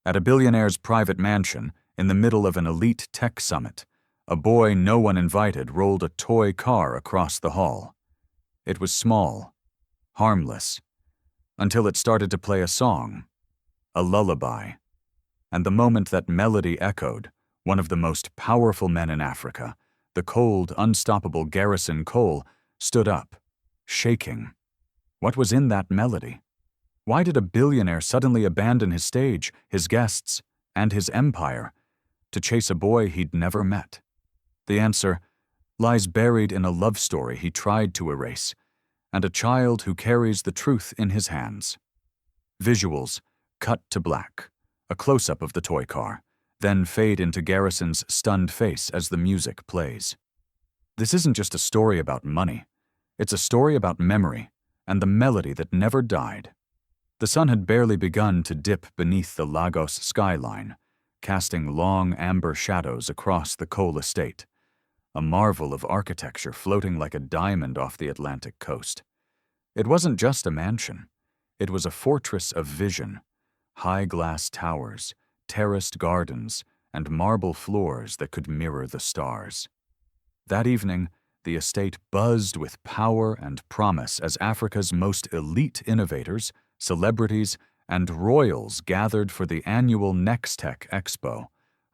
At a billionaire's private mansion, in the middle of an elite tech summit, a boy no one invited rolled a toy car across the hall. It was small, harmless, until it started to play a song, a lullaby. And the moment that melody echoed, one of the most powerful men in Africa, the cold, unstoppable Garrison Cole, stood up, shaking. What was in that melody? Why did a billionaire suddenly abandon his stage, his guests, and his empire to chase a boy he'd never met? The answer lies buried in a love story he tried to erase, and a child who carries the truth in his hands. Visuals cut to black, a close-up of the toy car, then fade into Garrison's stunned face as the music plays. This isn't just a story about money. It's a story about memory and the melody that never died. The sun had barely begun to dip beneath the Lagos skyline, casting long amber shadows across the Cole estate, a marvel of architecture floating like a diamond off the Atlantic coast. It wasn't just a mansion. It was a fortress of vision, high glass towers, terraced gardens, and marble floors that could mirror the stars. That evening, the estate buzzed with power and promise as Africa's most elite innovators, celebrities, and royals gathered for the annual Nextech Expo,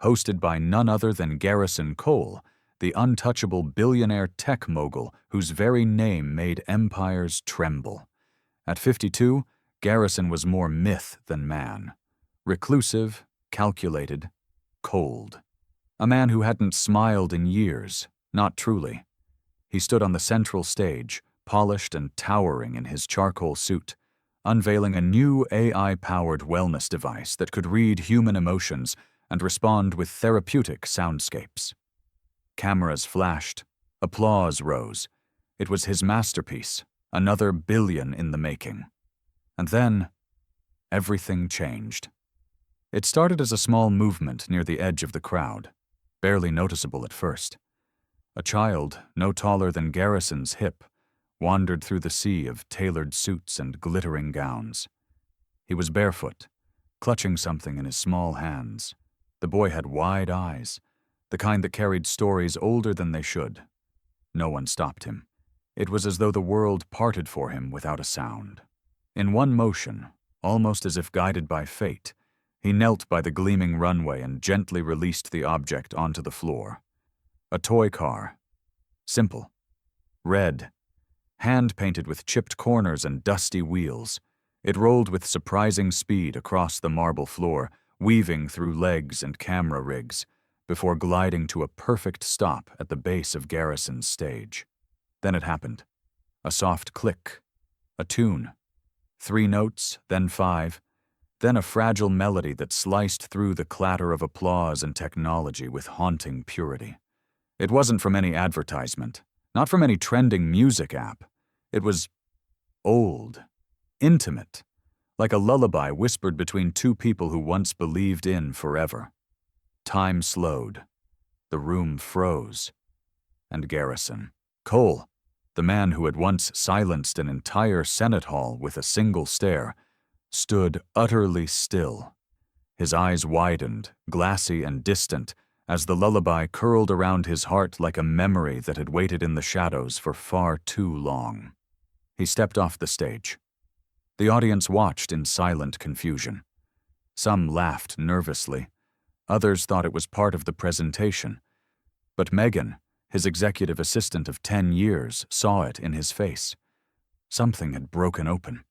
hosted by none other than Garrison Cole, the untouchable billionaire tech mogul whose very name made empires tremble. At 52, Garrison was more myth than man. Reclusive, calculated, cold. A man who hadn't smiled in years, not truly. He stood on the central stage, polished and towering in his charcoal suit, unveiling a new AI-powered wellness device that could read human emotions and respond with therapeutic soundscapes. Cameras flashed. Applause rose. It was his masterpiece, another billion in the making. And then, everything changed. It started as a small movement near the edge of the crowd, barely noticeable at first. A child, no taller than Garrison's hip, wandered through the sea of tailored suits and glittering gowns. He was barefoot, clutching something in his small hands. The boy had wide eyes, the kind that carried stories older than they should. No one stopped him. It was as though the world parted for him without a sound. In one motion, almost as if guided by fate, he knelt by the gleaming runway and gently released the object onto the floor. A toy car. Simple. Red. Hand-painted with chipped corners and dusty wheels. It rolled with surprising speed across the marble floor, weaving through legs and camera rigs, before gliding to a perfect stop at the base of Garrison's stage. Then it happened. A soft click. A tune. 3 notes, then 5, then a fragile melody that sliced through the clatter of applause and technology with haunting purity. It wasn't from any advertisement, not from any trending music app. It was old, intimate, like a lullaby whispered between two people who once believed in forever. Time slowed. The room froze. And Garrison Cole, the man who had once silenced an entire Senate hall with a single stare, stood utterly still. His eyes widened, glassy and distant, as the lullaby curled around his heart like a memory that had waited in the shadows for far too long. He stepped off the stage. The audience watched in silent confusion. Some laughed nervously. Others thought it was part of the presentation. But Megan, his executive assistant of 10 years, saw it in his face. Something had broken open.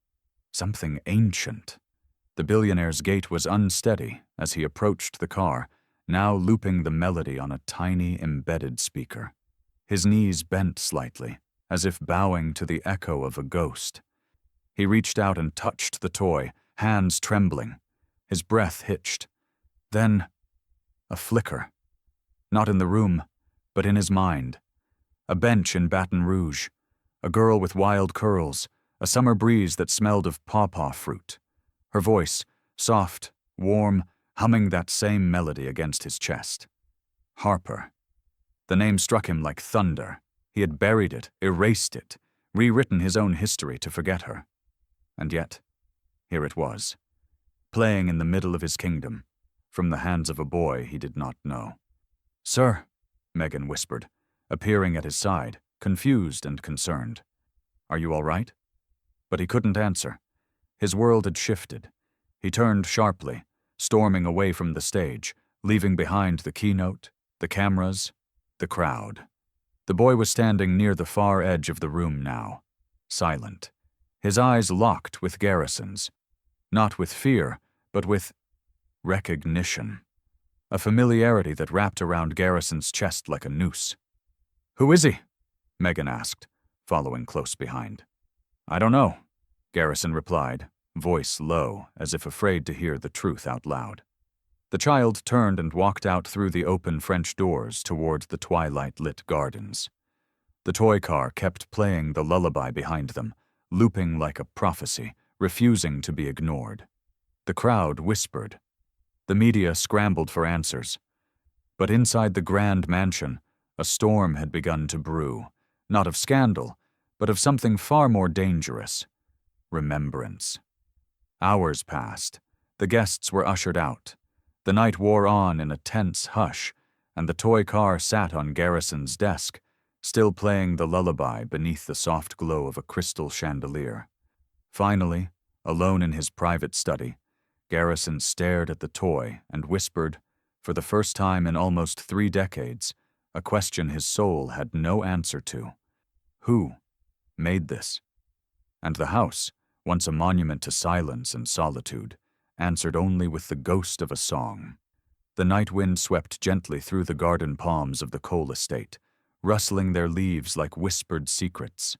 Something ancient. The billionaire's gait was unsteady as he approached the car, now looping the melody on a tiny embedded speaker. His knees bent slightly, as if bowing to the echo of a ghost. He reached out and touched the toy, hands trembling. His breath hitched. Then, a flicker. Not in the room, but in his mind. A bench in Baton Rouge. A girl with wild curls. A summer breeze that smelled of pawpaw fruit. Her voice, soft, warm, humming that same melody against his chest. Harper. The name struck him like thunder. He had buried it, erased it, rewritten his own history to forget her. And yet, here it was. playing in the middle of his kingdom, from the hands of a boy he did not know. "Sir," Megan whispered, appearing at his side, confused and concerned. "Are you all right?" But he couldn't answer. His world had shifted. He turned sharply, storming away from the stage, leaving behind the keynote, the cameras, the crowd. The boy was standing near the far edge of the room now, silent, his eyes locked with Garrison's, not with fear, but with recognition, a familiarity that wrapped around Garrison's chest like a noose. "Who is he?" Megan asked, following close behind. "I don't know," Garrison replied, voice low, as if afraid to hear the truth out loud. The child turned and walked out through the open French doors toward the twilight-lit gardens. The toy car kept playing the lullaby behind them, looping like a prophecy, refusing to be ignored. The crowd whispered. The media scrambled for answers. But inside the grand mansion, a storm had begun to brew, not of scandal, but of something far more dangerous: remembrance. Hours passed. The guests were ushered out. The night wore on in a tense hush, and the toy car sat on Garrison's desk, still playing the lullaby beneath the soft glow of a crystal chandelier. Finally, alone in his private study, Garrison stared at the toy and whispered, for the first time in almost 3 decades, a question his soul had no answer to. Who made this? And the house, once a monument to silence and solitude, answered only with the ghost of a song. The night wind swept gently through the garden palms of the Cole estate, rustling their leaves like whispered secrets.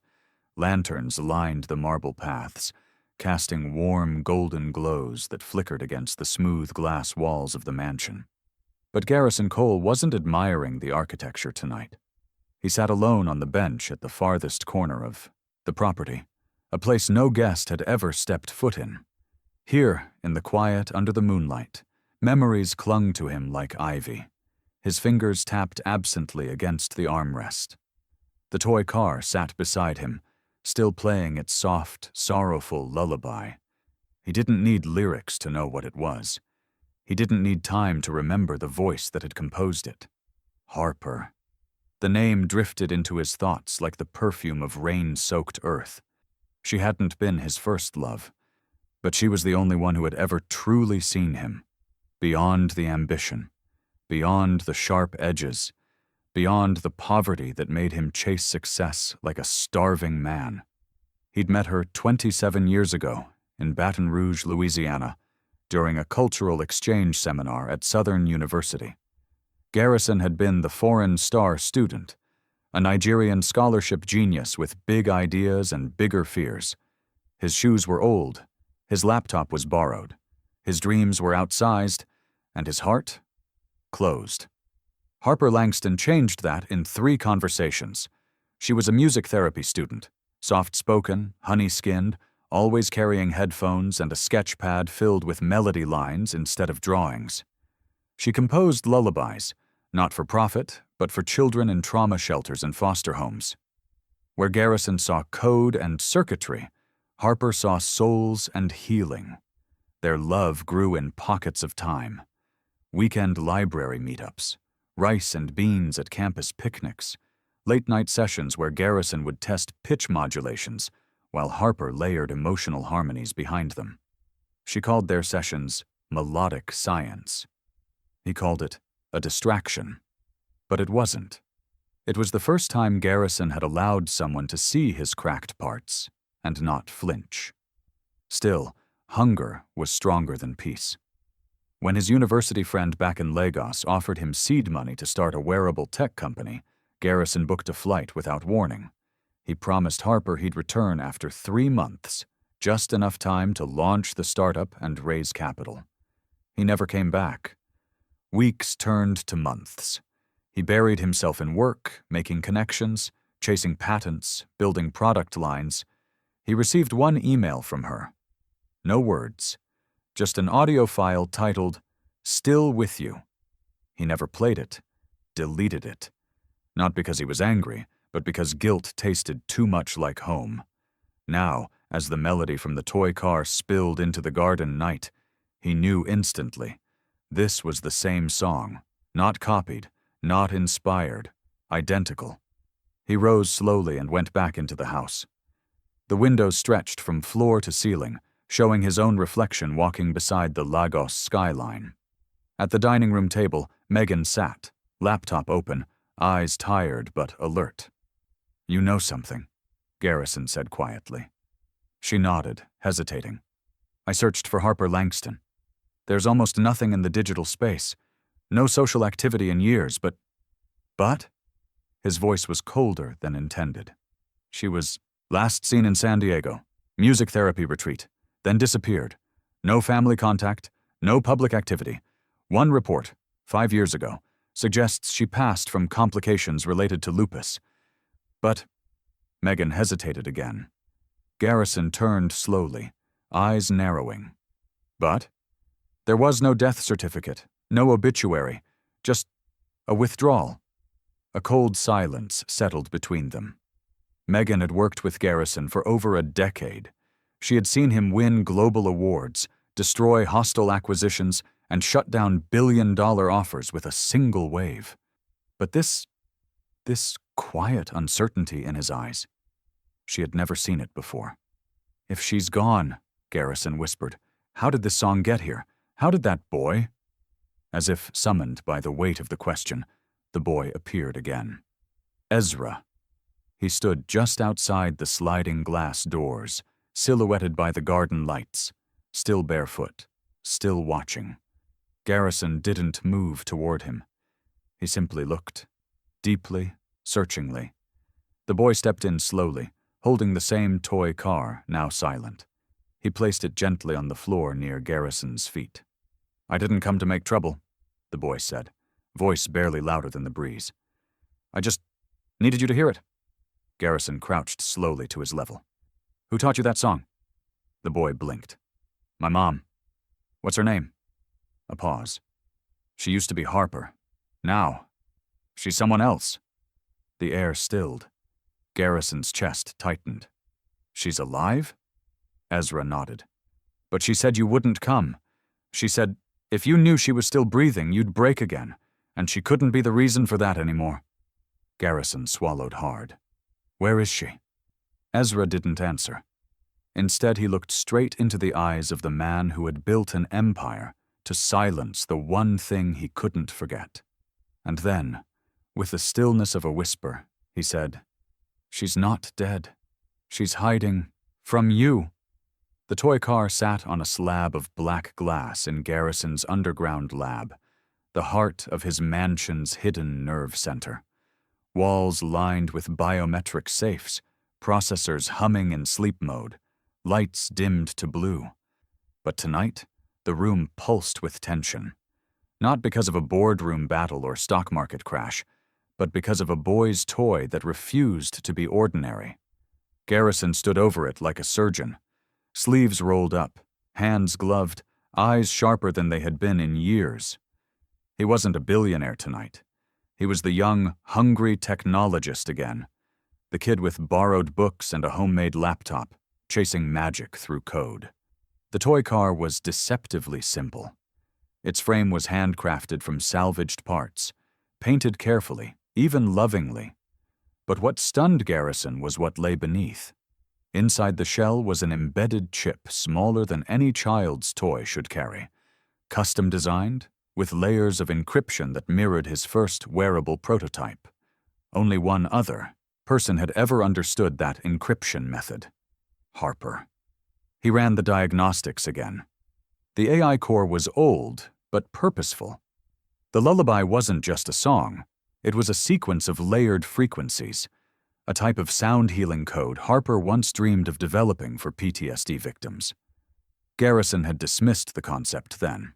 Lanterns lined the marble paths, casting warm golden glows that flickered against the smooth glass walls of the mansion. But Garrison Cole wasn't admiring the architecture tonight. He sat alone on the bench at the farthest corner of the property, a place no guest had ever stepped foot in. Here, in the quiet under the moonlight, memories clung to him like ivy. His fingers tapped absently against the armrest. The toy car sat beside him, still playing its soft, sorrowful lullaby. He didn't need lyrics to know what it was. He didn't need time to remember the voice that had composed it. Harper. The name drifted into his thoughts like the perfume of rain-soaked earth. She hadn't been his first love, but she was the only one who had ever truly seen him, beyond the ambition, beyond the sharp edges, beyond the poverty that made him chase success like a starving man. He'd met her 27 years ago in Baton Rouge, Louisiana, during a cultural exchange seminar at Southern University. Garrison had been the foreign star student, a Nigerian scholarship genius with big ideas and bigger fears. His shoes were old, his laptop was borrowed, his dreams were outsized, and his heart closed. Harper Langston changed that in 3 conversations. She was a music therapy student, soft-spoken, honey-skinned, always carrying headphones and a sketch pad filled with melody lines instead of drawings. She composed lullabies, not for profit, but for children in trauma shelters and foster homes. Where Garrison saw code and circuitry, Harper saw souls and healing. Their love grew in pockets of time. Weekend library meetups, rice and beans at campus picnics, late-night sessions where Garrison would test pitch modulations while Harper layered emotional harmonies behind them. She called their sessions melodic science. He called it a distraction. But it wasn't. It was the first time Garrison had allowed someone to see his cracked parts and not flinch. Still, hunger was stronger than peace. When his university friend back in Lagos offered him seed money to start a wearable tech company, Garrison booked a flight without warning. He promised Harper he'd return after 3 months, just enough time to launch the startup and raise capital. He never came back. Weeks turned to months. He buried himself in work, making connections, chasing patents, building product lines. He received 1 email from her. No words, just an audio file titled, "Still With You." He never played it, deleted it. Not because he was angry, but because guilt tasted too much like home. Now, as the melody from the toy car spilled into the garden night, He knew instantly. This was the same song, not copied, not inspired, identical. He rose slowly and went back into the house. The window stretched from floor to ceiling, showing his own reflection walking beside the Lagos skyline. At the dining room table, Megan sat, laptop open, eyes tired but alert. "You know something," Garrison said quietly. She nodded, hesitating. "I searched for Harper Langston. There's almost nothing in the digital space. No social activity in years, but... His voice was colder than intended. She was last seen in San Diego, music therapy retreat, then disappeared. No family contact, no public activity. One report, 5 years ago, suggests she passed from complications related to lupus. But... Megan hesitated again. Garrison turned slowly, eyes narrowing. But? There was no death certificate, no obituary, just a withdrawal. A cold silence settled between them. Megan had worked with Garrison for over a decade. She had seen him win global awards, destroy hostile acquisitions, and shut down billion-dollar offers with a single wave. But this quiet uncertainty in his eyes, she had never seen it before. "If she's gone," Garrison whispered, "how did this song get here? How did that boy?" As if summoned by the weight of the question, the boy appeared again. Ezra. He stood just outside the sliding glass doors, silhouetted by the garden lights, still barefoot, still watching. Garrison didn't move toward him. He simply looked, deeply, searchingly. The boy stepped in slowly, holding the same toy car, now silent. He placed it gently on the floor near Garrison's feet. "I didn't come to make trouble," the boy said, voice barely louder than the breeze. "I just needed you to hear it." Garrison crouched slowly to his level. "Who taught you that song?" The boy blinked. "My mom." "What's her name?" A pause. "She used to be Harper. Now, she's someone else." The air stilled. Garrison's chest tightened. "She's alive?" Ezra nodded. "But she said you wouldn't come. She said, if you knew she was still breathing, you'd break again, and she couldn't be the reason for that anymore." Garrison swallowed hard. "Where is she?" Ezra didn't answer. Instead, he looked straight into the eyes of the man who had built an empire to silence the one thing he couldn't forget. And then, with the stillness of a whisper, he said, "She's not dead. She's hiding from you." The toy car sat on a slab of black glass in Garrison's underground lab, the heart of his mansion's hidden nerve center. Walls lined with biometric safes, processors humming in sleep mode, lights dimmed to blue. But tonight, the room pulsed with tension. Not because of a boardroom battle or stock market crash, but because of a boy's toy that refused to be ordinary. Garrison stood over it like a surgeon, sleeves rolled up, hands gloved, eyes sharper than they had been in years. He wasn't a billionaire tonight. He was the young, hungry technologist again, the kid with borrowed books and a homemade laptop, chasing magic through code. The toy car was deceptively simple. Its frame was handcrafted from salvaged parts, painted carefully, even lovingly. But what stunned Garrison was what lay beneath. Inside the shell was an embedded chip smaller than any child's toy should carry, custom designed, with layers of encryption that mirrored his first wearable prototype. Only one other person had ever understood that encryption method: Harper. He ran the diagnostics again. The AI core was old, but purposeful. The lullaby wasn't just a song. It was a sequence of layered frequencies, a type of sound healing code Harper once dreamed of developing for PTSD victims. Garrison had dismissed the concept then.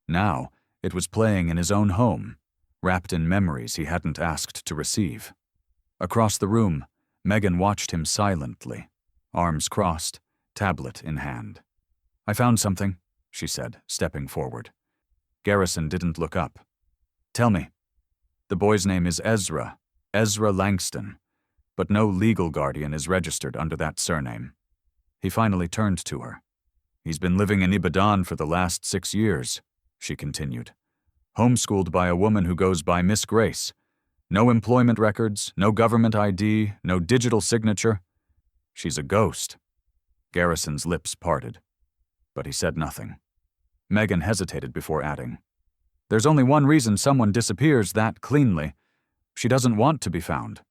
Now, it was playing in his own home, wrapped in memories he hadn't asked to receive. Across the room, Megan watched him silently, arms crossed, tablet in hand. "I found something," she said, stepping forward. Garrison didn't look up. "Tell me." "The boy's name is Ezra, Ezra Langston, but no legal guardian is registered under that surname." He finally turned to her. He's been living in Ibadan for the last 6 years, she continued. Homeschooled by a woman who goes by Miss Grace. No employment records, no government ID, no digital signature. She's a ghost. Garrison's lips parted, but he said nothing. Megan hesitated before adding, "There's only one reason someone disappears that cleanly. She doesn't want to be found."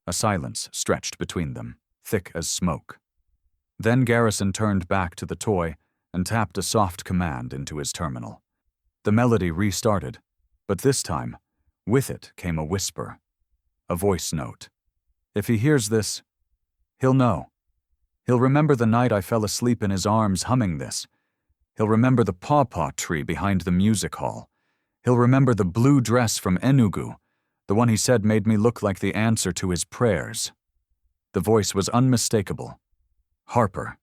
A silence stretched between them, thick as smoke. Then Garrison turned back to the toy and tapped a soft command into his terminal. The melody restarted, but this time, with it came a whisper, a voice note. If he hears this, he'll know. He'll remember the night I fell asleep in his arms humming this. He'll remember the pawpaw tree behind the music hall. He'll remember the blue dress from Enugu, the one he said made me look like the answer to his prayers. The voice was unmistakable. Harper.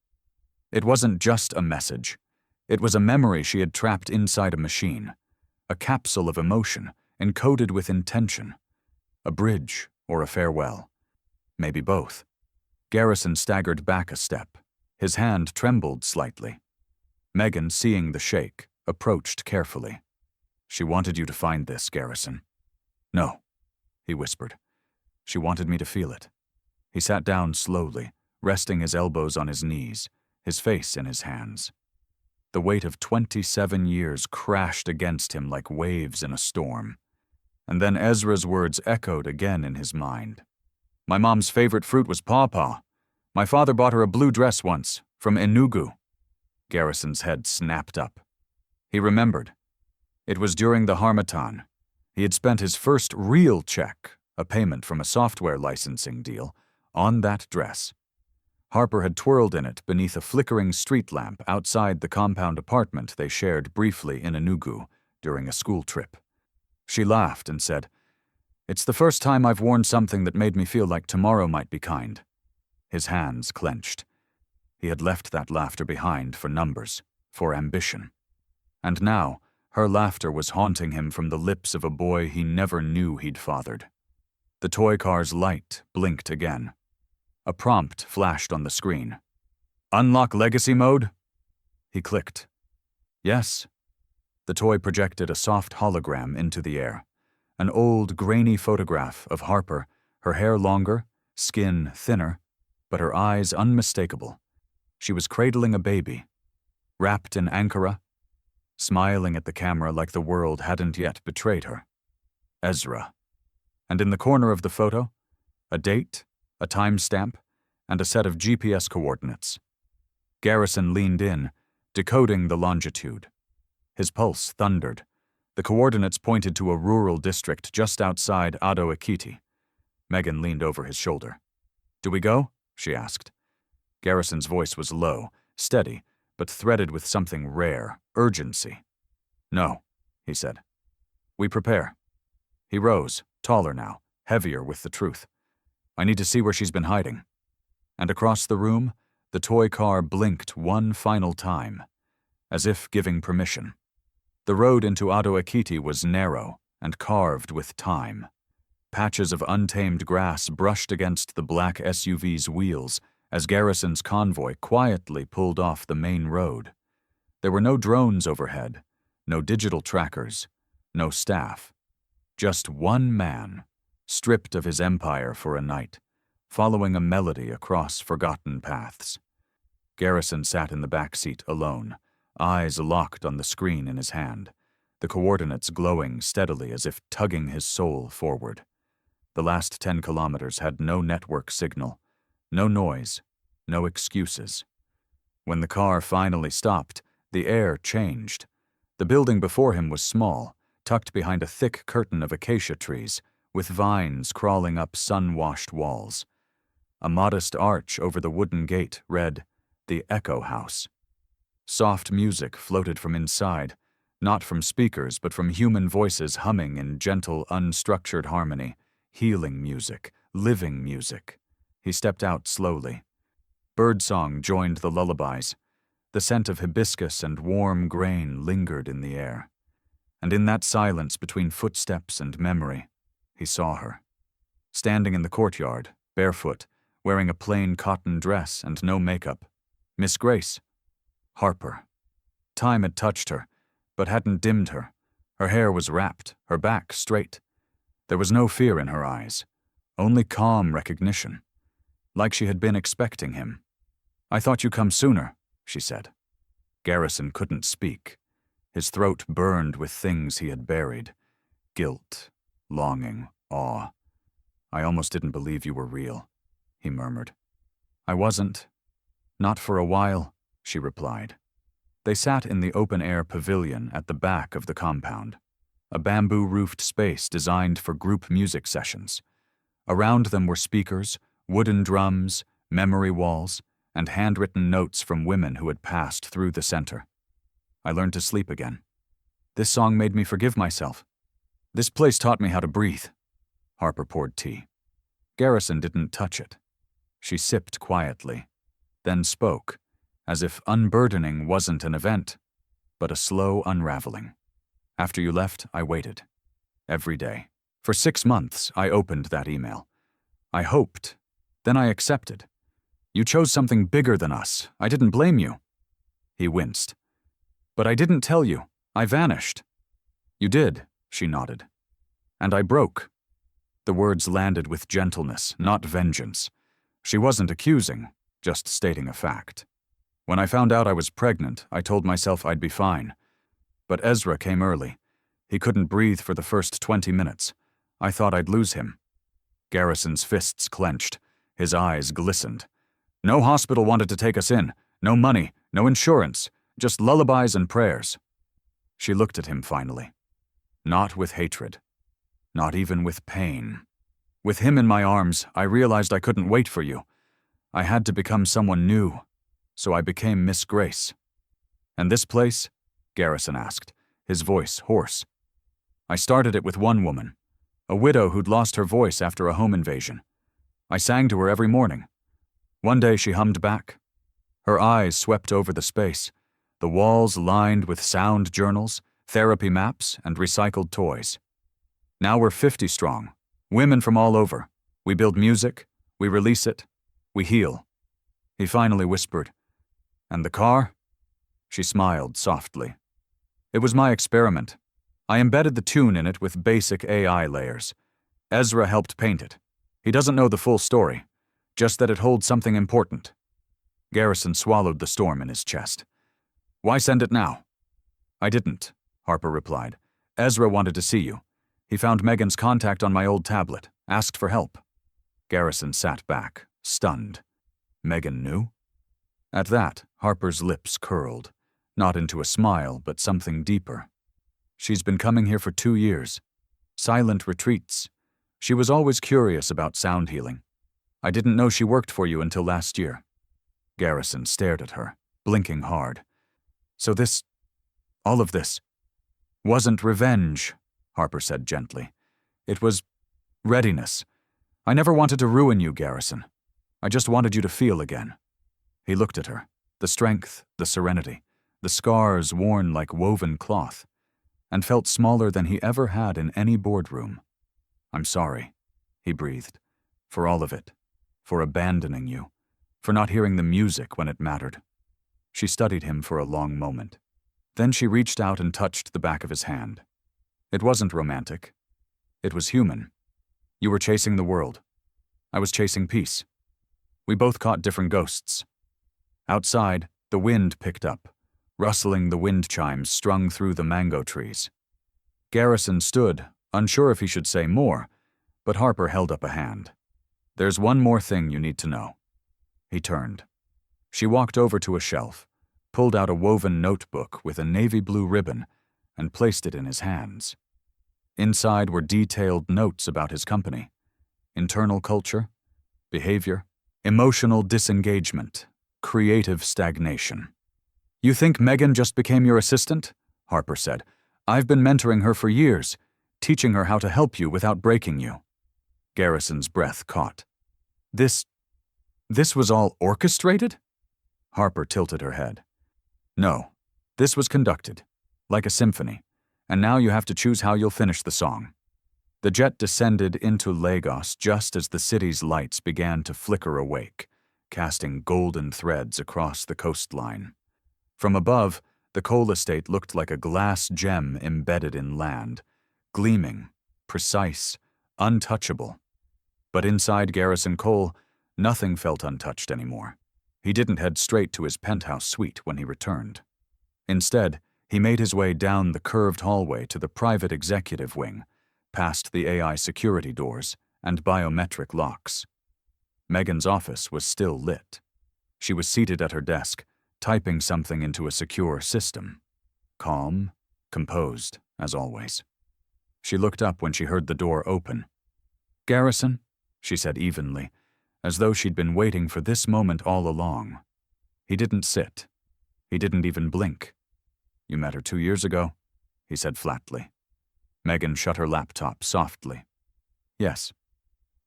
It wasn't just a message. It was a memory she had trapped inside a machine, a capsule of emotion encoded with intention, a bridge or a farewell. Maybe both. Garrison staggered back a step. His hand trembled slightly. Megan, seeing the shake, approached carefully. "She wanted you to find this, Garrison." "No," he whispered. "She wanted me to feel it." He sat down slowly, resting his elbows on his knees, his face in his hands. The weight of 27 years crashed against him like waves in a storm. And then Ezra's words echoed again in his mind. "My mom's favorite fruit was pawpaw. My father bought her a blue dress once, from Enugu." Garrison's head snapped up. He remembered. It was during the Harmattan. He had spent his first real check, a payment from a software licensing deal, on that dress. Harper had twirled in it beneath a flickering street lamp outside the compound apartment they shared briefly in Enugu during a school trip. She laughed and said, "It's the first time I've worn something that made me feel like tomorrow might be kind." His hands clenched. He had left that laughter behind for numbers, for ambition. And now, her laughter was haunting him from the lips of a boy he never knew he'd fathered. The toy car's light blinked again. A prompt flashed on the screen. "Unlock legacy mode?" He clicked. "Yes." The toy projected a soft hologram into the air. An old, grainy photograph of Harper, her hair longer, skin thinner, but her eyes unmistakable. She was cradling a baby, wrapped in Ankara, smiling at the camera like the world hadn't yet betrayed her. Ezra. And in the corner of the photo, a date, a timestamp, and a set of GPS coordinates. Garrison leaned in, decoding the longitude. His pulse thundered. The coordinates pointed to a rural district just outside Ado Ekiti. Megan leaned over his shoulder. "Do we go?" she asked. Garrison's voice was low, steady, but threaded with something rare, urgency. "No," he said. "We prepare." He rose, taller now, heavier with the truth. "I need to see where she's been hiding." And across the room, the toy car blinked one final time, as if giving permission. The road into Ado Ekiti was narrow and carved with time. Patches of untamed grass brushed against the black SUV's wheels as Garrison's convoy quietly pulled off the main road. There were no drones overhead, no digital trackers, no staff. Just one man, stripped of his empire for a night, following a melody across forgotten paths. Garrison sat in the back seat alone, eyes locked on the screen in his hand, the coordinates glowing steadily as if tugging his soul forward. The last 10 kilometers had no network signal, no noise, no excuses. When the car finally stopped, the air changed. The building before him was small, tucked behind a thick curtain of acacia trees, with vines crawling up sun-washed walls. A modest arch over the wooden gate read, "The Echo House." Soft music floated from inside, not from speakers but from human voices humming in gentle, unstructured harmony, healing music, living music. He stepped out slowly. Birdsong joined the lullabies. The scent of hibiscus and warm grain lingered in the air. And in that silence between footsteps and memory, he saw her. Standing in the courtyard, barefoot, wearing a plain cotton dress and no makeup. Miss Grace. Harper. Time had touched her, but hadn't dimmed her. Her hair was wrapped, her back straight. There was no fear in her eyes, only calm recognition, like she had been expecting him. "I thought you'd come sooner," she said. Garrison couldn't speak. His throat burned with things he had buried. Guilt, longing, awe. "I almost didn't believe you were real," he murmured. "I wasn't. Not for a while," she replied. They sat in the open-air pavilion at the back of the compound, a bamboo-roofed space designed for group music sessions. Around them were speakers, wooden drums, memory walls, and handwritten notes from women who had passed through the center. "I learned to sleep again. This song made me forgive myself. This place taught me how to breathe." Harper poured tea. Garrison didn't touch it. She sipped quietly, then spoke, as if unburdening wasn't an event, but a slow unraveling. "After you left, I waited. Every day. For 6 months, I opened that email. I hoped. Then I accepted. You chose something bigger than us. I didn't blame you." He winced. "But I didn't tell you. I vanished." "You did," she nodded. "And I broke." The words landed with gentleness, not vengeance. She wasn't accusing, just stating a fact. "When I found out I was pregnant, I told myself I'd be fine. But Ezra came early. He couldn't breathe for the first 20 minutes. I thought I'd lose him." Garrison's fists clenched. His eyes glistened. "No hospital wanted to take us in. No money, no insurance, just lullabies and prayers." She looked at him finally. Not with hatred. Not even with pain. "With him in my arms, I realized I couldn't wait for you. I had to become someone new. So I became Miss Grace." "And this place?" Garrison asked, his voice hoarse. "I started it with one woman, a widow who'd lost her voice after a home invasion. I sang to her every morning. One day she hummed back. Her eyes swept over the space, the walls lined with sound journals, therapy maps, and recycled toys. Now we're 50 strong, women from all over. We build music, we release it, we heal." He finally whispered, "And the car?" She smiled softly. "It was my experiment. I embedded the tune in it with basic AI layers. Ezra helped paint it. He doesn't know the full story, just that it holds something important." Garrison swallowed the storm in his chest. "Why send it now?" "I didn't," Harper replied. "Ezra wanted to see you. He found Megan's contact on my old tablet, asked for help." Garrison sat back, stunned. Megan knew? At that, Harper's lips curled, not into a smile, but something deeper. "She's been coming here for 2 years. Silent retreats. She was always curious about sound healing. I didn't know she worked for you until last year." Garrison stared at her, blinking hard. "So all of this, wasn't revenge," Harper said gently. "It was readiness. I never wanted to ruin you, Garrison. I just wanted you to feel again." He looked at her, the strength, the serenity, the scars worn like woven cloth, and felt smaller than he ever had in any boardroom. "I'm sorry," he breathed, "for all of it, for abandoning you, for not hearing the music when it mattered." She studied him for a long moment. Then she reached out and touched the back of his hand. "It wasn't romantic. It was human. You were chasing the world. I was chasing peace. We both caught different ghosts." Outside, the wind picked up, rustling the wind chimes strung through the mango trees. Garrison stood, unsure if he should say more, but Harper held up a hand. "There's one more thing you need to know." He turned. She walked over to a shelf, pulled out a woven notebook with a navy blue ribbon, and placed it in his hands. Inside were detailed notes about his company: internal culture, behavior, emotional disengagement, creative stagnation. "You think Megan just became your assistant?" Harper said. "I've been mentoring her for years, teaching her how to help you without breaking you." Garrison's breath caught. This was all orchestrated?" Harper tilted her head. "No, this was conducted, like a symphony, and now you have to choose how you'll finish the song." The jet descended into Lagos just as the city's lights began to flicker awake, casting golden threads across the coastline. From above, the Cole estate looked like a glass gem embedded in land, gleaming, precise, untouchable. But inside Garrison Cole, nothing felt untouched anymore. He didn't head straight to his penthouse suite when he returned. Instead, he made his way down the curved hallway to the private executive wing, past the AI security doors and biometric locks. Megan's office was still lit. She was seated at her desk, typing something into a secure system. Calm, composed, as always. She looked up when she heard the door open. "Garrison," she said evenly, as though she'd been waiting for this moment all along. He didn't sit. He didn't even blink. "You met her 2 years ago?" he said flatly. Megan shut her laptop softly. "Yes.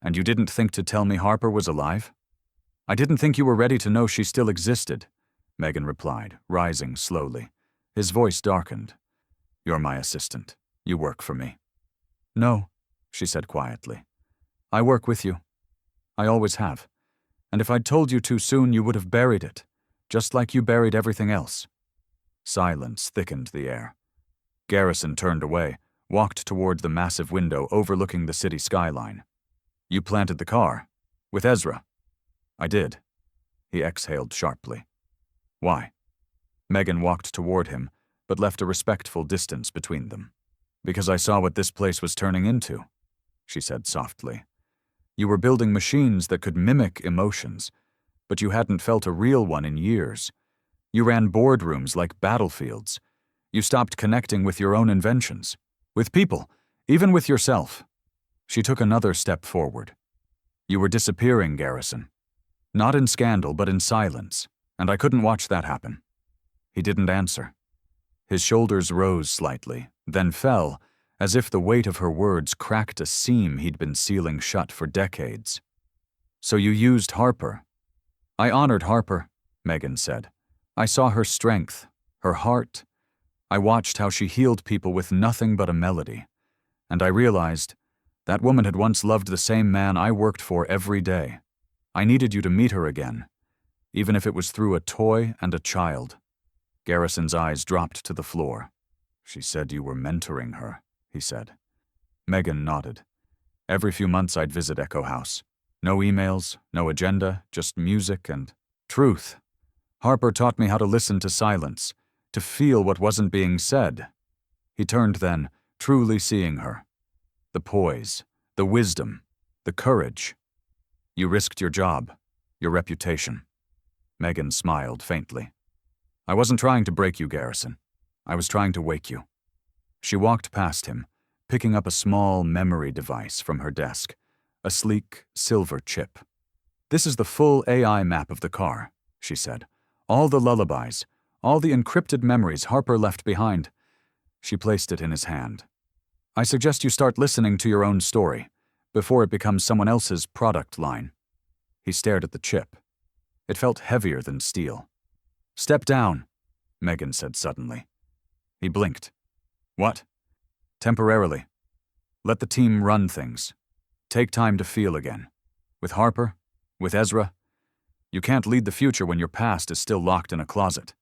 And you didn't think to tell me Harper was alive?" "I didn't think you were ready to know she still existed," Megan replied, rising slowly. His voice darkened. "You're my assistant. You work for me." "No," she said quietly. "I work with you. I always have. And if I'd told you too soon, you would have buried it, just like you buried everything else." Silence thickened the air. Garrison turned away, walked toward the massive window overlooking the city skyline. "You planted the car? With Ezra?" "I did." He exhaled sharply. "Why?" Megan walked toward him, but left a respectful distance between them. "Because I saw what this place was turning into," she said softly. "You were building machines that could mimic emotions, but you hadn't felt a real one in years. You ran boardrooms like battlefields. You stopped connecting with your own inventions, with people, even with yourself." She took another step forward. "You were disappearing, Garrison. Not in scandal, but in silence, and I couldn't watch that happen." He didn't answer. His shoulders rose slightly, then fell, as if the weight of her words cracked a seam he'd been sealing shut for decades. "So you used Harper?" "I honored Harper," Megan said. "I saw her strength, her heart. I watched how she healed people with nothing but a melody. And I realized that woman had once loved the same man I worked for every day. I needed you to meet her again, even if it was through a toy and a child." Garrison's eyes dropped to the floor. "She said you were mentoring her," he said. Megan nodded. "Every few months I'd visit Echo House. No emails, no agenda, just music and truth. Harper taught me how to listen to silence, to feel what wasn't being said." He turned then, truly seeing her. The poise, the wisdom, the courage. "You risked your job, your reputation." Megan smiled faintly. "I wasn't trying to break you, Garrison. I was trying to wake you." She walked past him, picking up a small memory device from her desk, a sleek, silver chip. "This is the full AI map of the car," she said. "All the lullabies, all the encrypted memories Harper left behind." She placed it in his hand. "I suggest you start listening to your own story, before it becomes someone else's product line." He stared at the chip. It felt heavier than steel. "Step down," Megan said suddenly. He blinked. "What?" "Temporarily. Let the team run things. Take time to feel again. With Harper, with Ezra. You can't lead the future when your past is still locked in a closet."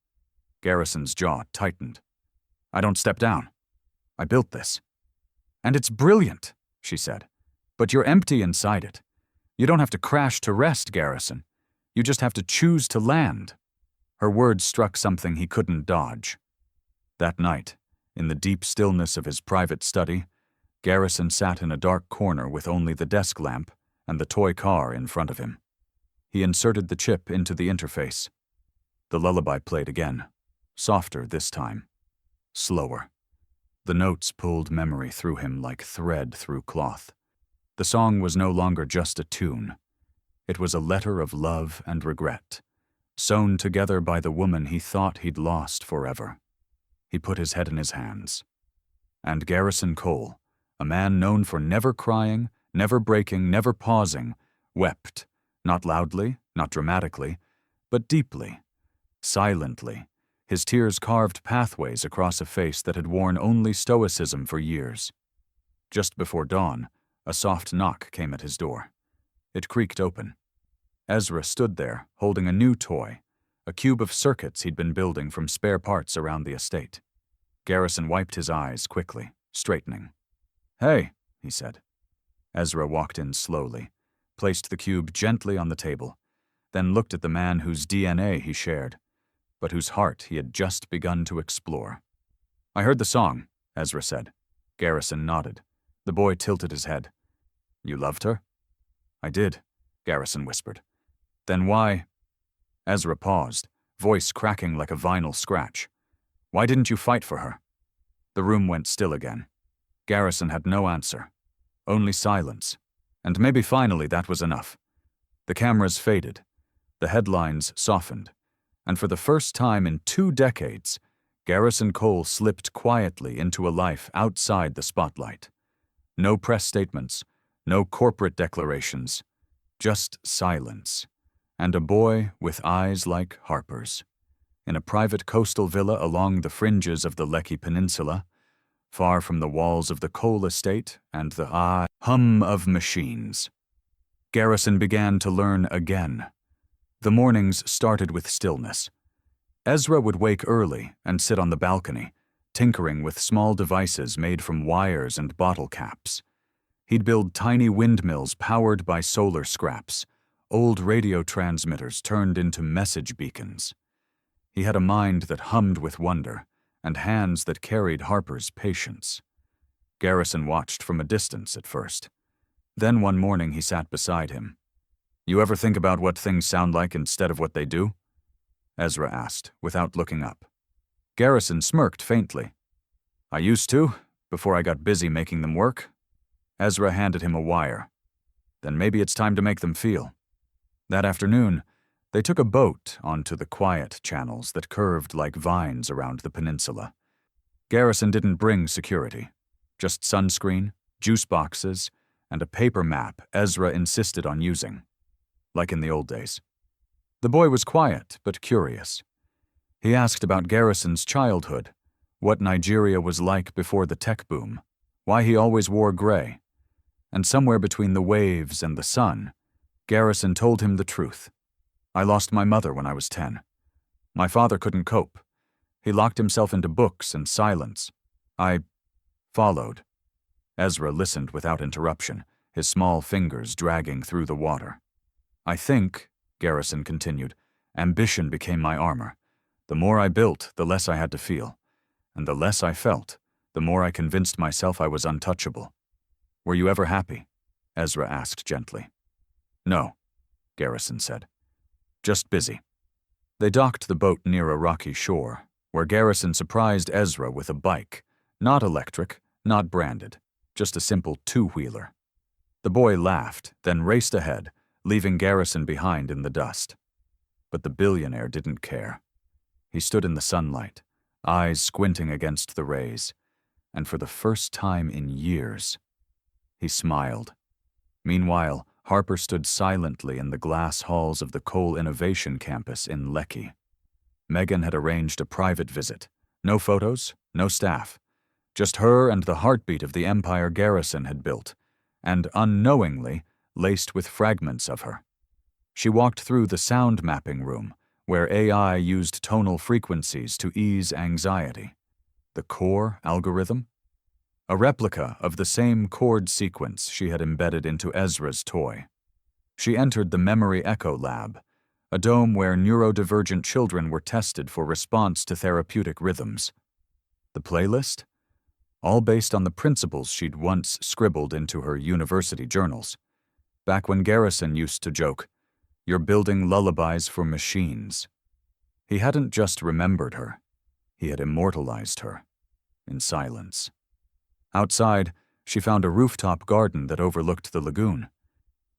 Garrison's jaw tightened. "I don't step down. I built this." "And it's brilliant," she said. "But you're empty inside it. You don't have to crash to rest, Garrison. You just have to choose to land." Her words struck something he couldn't dodge. That night, in the deep stillness of his private study, Garrison sat in a dark corner with only the desk lamp and the toy car in front of him. He inserted the chip into the interface. The lullaby played again, softer this time, slower. The notes pulled memory through him like thread through cloth. The song was no longer just a tune. It was a letter of love and regret, sewn together by the woman he thought he'd lost forever. He put his head in his hands. And Garrison Cole, a man known for never crying, never breaking, never pausing, wept, not loudly, not dramatically, but deeply, silently. His tears carved pathways across a face that had worn only stoicism for years. Just before dawn, a soft knock came at his door. It creaked open. Ezra stood there, holding a new toy, a cube of circuits he'd been building from spare parts around the estate. Garrison wiped his eyes quickly, straightening. "Hey," he said. Ezra walked in slowly, placed the cube gently on the table, then looked at the man whose DNA he shared, but whose heart he had just begun to explore. "I heard the song," Ezra said. Garrison nodded. The boy tilted his head. "You loved her?" "I did," Garrison whispered. "Then why—" Ezra paused, voice cracking like a vinyl scratch. "Why didn't you fight for her?" The room went still again. Garrison had no answer. Only silence. And maybe finally that was enough. The cameras faded. The headlines softened. And for the first time in 2 decades, Garrison Cole slipped quietly into a life outside the spotlight. No press statements, no corporate declarations, just silence, and a boy with eyes like Harper's. In a private coastal villa along the fringes of the Lekki Peninsula, far from the walls of the Cole estate and the hum of machines. Garrison began to learn again. The mornings started with stillness. Ezra would wake early and sit on the balcony, tinkering with small devices made from wires and bottle caps. He'd build tiny windmills powered by solar scraps, old radio transmitters turned into message beacons. He had a mind that hummed with wonder, and hands that carried Harper's patience. Garrison watched from a distance at first. Then one morning he sat beside him. "You ever think about what things sound like instead of what they do?" Ezra asked, without looking up. Garrison smirked faintly. "I used to, before I got busy making them work." Ezra handed him a wire. "Then maybe it's time to make them feel." That afternoon, they took a boat onto the quiet channels that curved like vines around the peninsula. Garrison didn't bring security, just sunscreen, juice boxes, and a paper map Ezra insisted on using, like in the old days. The boy was quiet but curious. He asked about Garrison's childhood, what Nigeria was like before the tech boom, why he always wore gray. And somewhere between the waves and the sun, Garrison told him the truth. "I lost my mother when I was 10. My father couldn't cope. He locked himself into books and silence. I followed." Ezra listened without interruption, his small fingers dragging through the water. "I think," Garrison continued, "ambition became my armor. The more I built, the less I had to feel. And the less I felt, the more I convinced myself I was untouchable." "Were you ever happy?" Ezra asked gently. "No," Garrison said. "Just busy." They docked the boat near a rocky shore, where Garrison surprised Ezra with a bike, not electric, not branded, just a simple 2-wheeler. The boy laughed, then raced ahead, leaving Garrison behind in the dust. But the billionaire didn't care. He stood in the sunlight, eyes squinting against the rays, and for the first time in years, he smiled. Meanwhile, Harper stood silently in the glass halls of the Cole Innovation Campus in Lekki. Megan had arranged a private visit. No photos, no staff. Just her and the heartbeat of the empire Garrison had built, and unknowingly laced with fragments of her. She walked through the sound mapping room, where AI used tonal frequencies to ease anxiety. The core algorithm? A replica of the same chord sequence she had embedded into Ezra's toy. She entered the Memory Echo Lab, a dome where neurodivergent children were tested for response to therapeutic rhythms. The playlist? All based on the principles she'd once scribbled into her university journals. Back when Garrison used to joke, "You're building lullabies for machines." He hadn't just remembered her, he had immortalized her, in silence. Outside, she found a rooftop garden that overlooked the lagoon.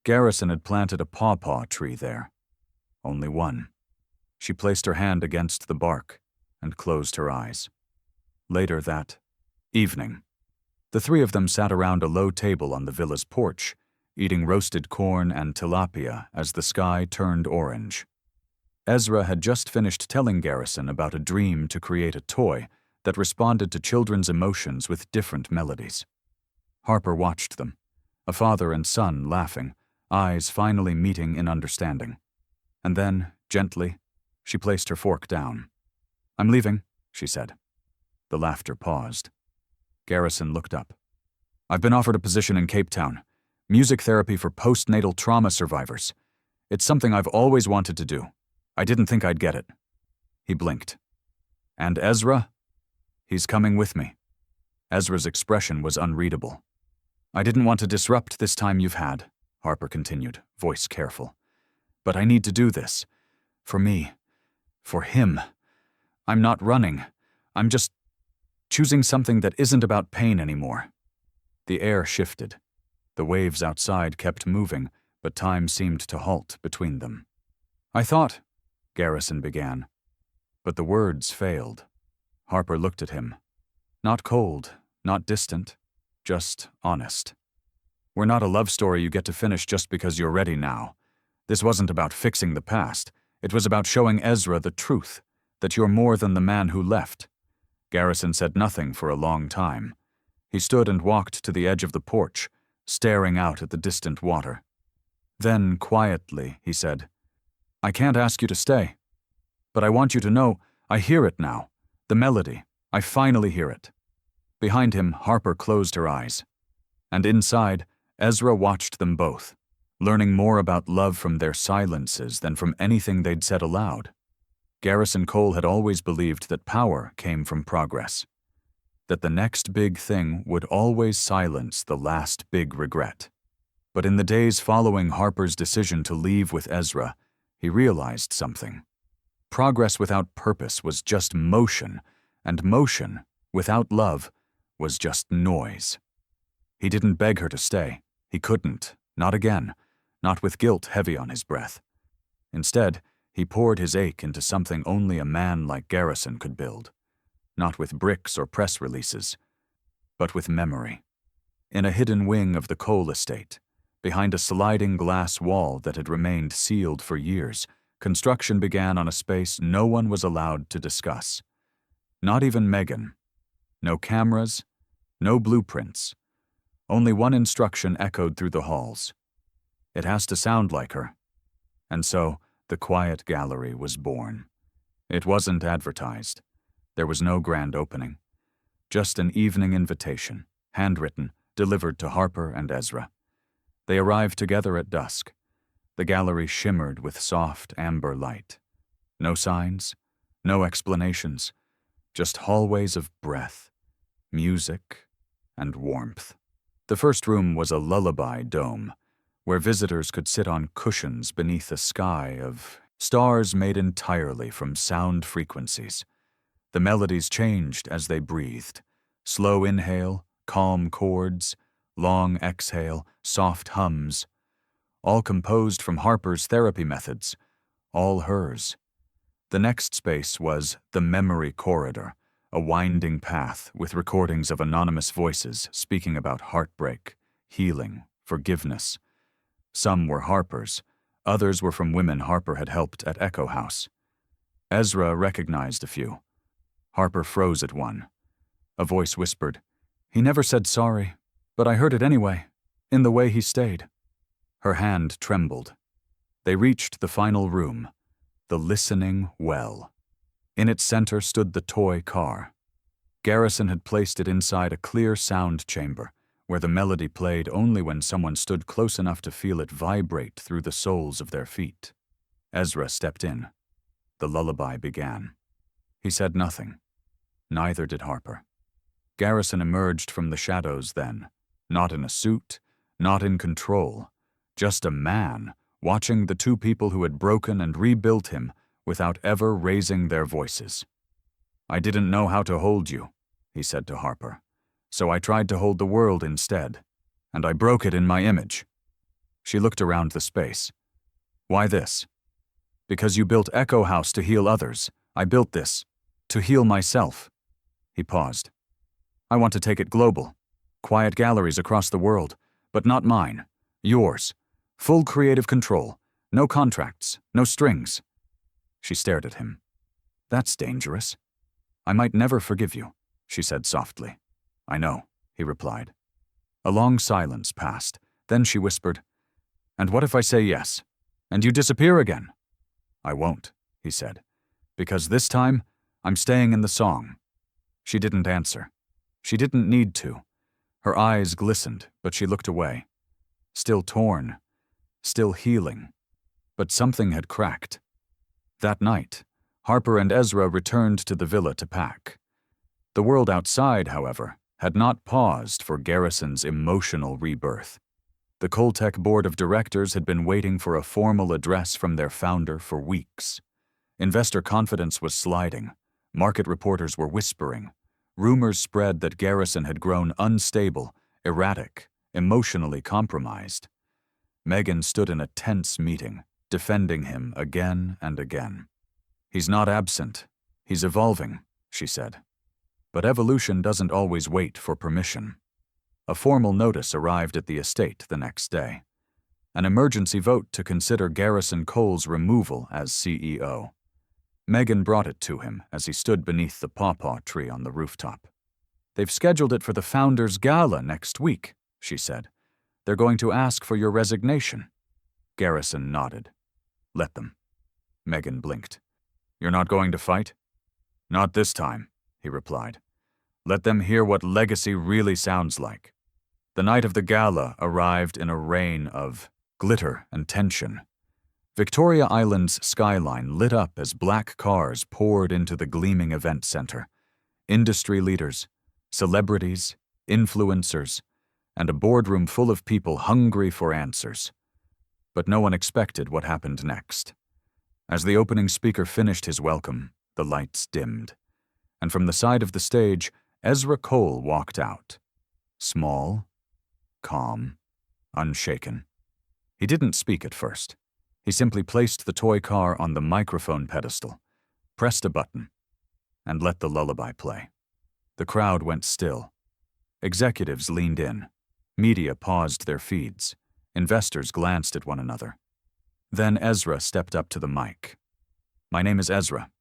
Garrison had planted a pawpaw tree there. Only one. She placed her hand against the bark and closed her eyes. Later that evening, the three of them sat around a low table on the villa's porch, eating roasted corn and tilapia as the sky turned orange. Ezra had just finished telling Garrison about a dream to create a toy that responded to children's emotions with different melodies. Harper watched them, a father and son laughing, eyes finally meeting in understanding. And then, gently, She placed her fork down. "I'm leaving," she said. The laughter paused. Garrison looked up. "I've been offered a position in Cape Town. Music therapy for postnatal trauma survivors. It's something I've always wanted to do. I didn't think I'd get it." He blinked. "And Ezra? He's coming with me." Ezra's expression was unreadable. "I didn't want to disrupt this time you've had," Harper continued, voice careful. "But I need to do this. For me. For him. I'm not running. I'm just choosing something that isn't about pain anymore." The air shifted. The waves outside kept moving, but time seemed to halt between them. "I thought," Garrison began. But the words failed. Harper looked at him. Not cold, not distant, just honest. "We're not a love story you get to finish just because you're ready now. This wasn't about fixing the past. It was about showing Ezra the truth, that you're more than the man who left." Garrison said nothing for a long time. He stood and walked to the edge of the porch, staring out at the distant water. Then, quietly, he said, "I can't ask you to stay. But I want you to know, I hear it now. The melody. I finally hear it." Behind him, Harper closed her eyes. And inside, Ezra watched them both, learning more about love from their silences than from anything they'd said aloud. Garrison Cole had always believed that power came from progress, that the next big thing would always silence the last big regret. But in the days following Harper's decision to leave with Ezra, he realized something. Progress without purpose was just motion, and motion, without love, was just noise. He didn't beg her to stay. He couldn't, not again, not with guilt heavy on his breath. Instead, he poured his ache into something only a man like Garrison could build, not with bricks or press releases, but with memory. In a hidden wing of the Cole estate, behind a sliding glass wall that had remained sealed for years, construction began on a space no one was allowed to discuss. Not even Megan. No cameras, no blueprints. Only one instruction echoed through the halls. It has to sound like her. And so, the quiet gallery was born. It wasn't advertised. There was no grand opening. Just an evening invitation, handwritten, delivered to Harper and Ezra. They arrived together at dusk. The gallery shimmered with soft amber light. No signs, no explanations, just hallways of breath, music, and warmth. The first room was a lullaby dome, where visitors could sit on cushions beneath a sky of stars made entirely from sound frequencies. The melodies changed as they breathed. Slow inhale, calm chords, long exhale, soft hums, all composed from Harper's therapy methods, all hers. The next space was the memory corridor, a winding path with recordings of anonymous voices speaking about heartbreak, healing, forgiveness. Some were Harper's, others were from women Harper had helped at Echo House. Ezra recognized a few. Harper froze at one. A voice whispered, "He never said sorry, but I heard it anyway, in the way he stayed." Her hand trembled. They reached the final room, the listening well. In its center stood the toy car. Garrison had placed it inside a clear sound chamber, where the melody played only when someone stood close enough to feel it vibrate through the soles of their feet. Ezra stepped in. The lullaby began. He said nothing. Neither did Harper. Garrison emerged from the shadows then, not in a suit, not in control, just a man watching the two people who had broken and rebuilt him without ever raising their voices. "I didn't know how to hold you," he said to Harper, "so I tried to hold the world instead, and I broke it in my image." She looked around the space. "Why this?" "Because you built Echo House to heal others. I built this to heal myself." He paused. "I want to take it global. Quiet galleries across the world, but not mine. Yours. Full creative control. No contracts, no strings." She stared at him. "That's dangerous." "I might never forgive you," she said softly. "I know," he replied. A long silence passed. Then she whispered, "And what if I say yes, and you disappear again?" "I won't," he said. Because this time, I'm staying in the song." She didn't answer. She didn't need to. Her eyes glistened, but she looked away. Still torn, still healing. But something had cracked. That night, Harper and Ezra returned to the villa to pack. The world outside, however, had not paused for Garrison's emotional rebirth. The Coltech Board of Directors had been waiting for a formal address from their founder for weeks. Investor confidence was sliding. Market reporters were whispering. Rumors spread that Garrison had grown unstable, erratic, emotionally compromised. Megan stood in a tense meeting, defending him again and again. "He's not absent. He's evolving," she said. But evolution doesn't always wait for permission. A formal notice arrived at the estate the next day. An emergency vote to consider Garrison Cole's removal as CEO. Megan brought it to him as he stood beneath the pawpaw tree on the rooftop. "They've scheduled it for the Founders' Gala next week," she said. "They're going to ask for your resignation." Garrison nodded. "Let them." Megan blinked. "You're not going to fight?" "Not this time," he replied. "Let them hear what legacy really sounds like." The night of the gala arrived in a rain of glitter and tension. Victoria Island's skyline lit up as black cars poured into the gleaming event center. Industry leaders, celebrities, influencers, and a boardroom full of people hungry for answers. But no one expected what happened next. As the opening speaker finished his welcome, the lights dimmed, and from the side of the stage, Ezra Cole walked out. Small, calm, unshaken. He didn't speak at first. He simply placed the toy car on the microphone pedestal, pressed a button, and let the lullaby play. The crowd went still. Executives leaned in. Media paused their feeds. Investors glanced at one another. Then Ezra stepped up to the mic. "My name is Ezra.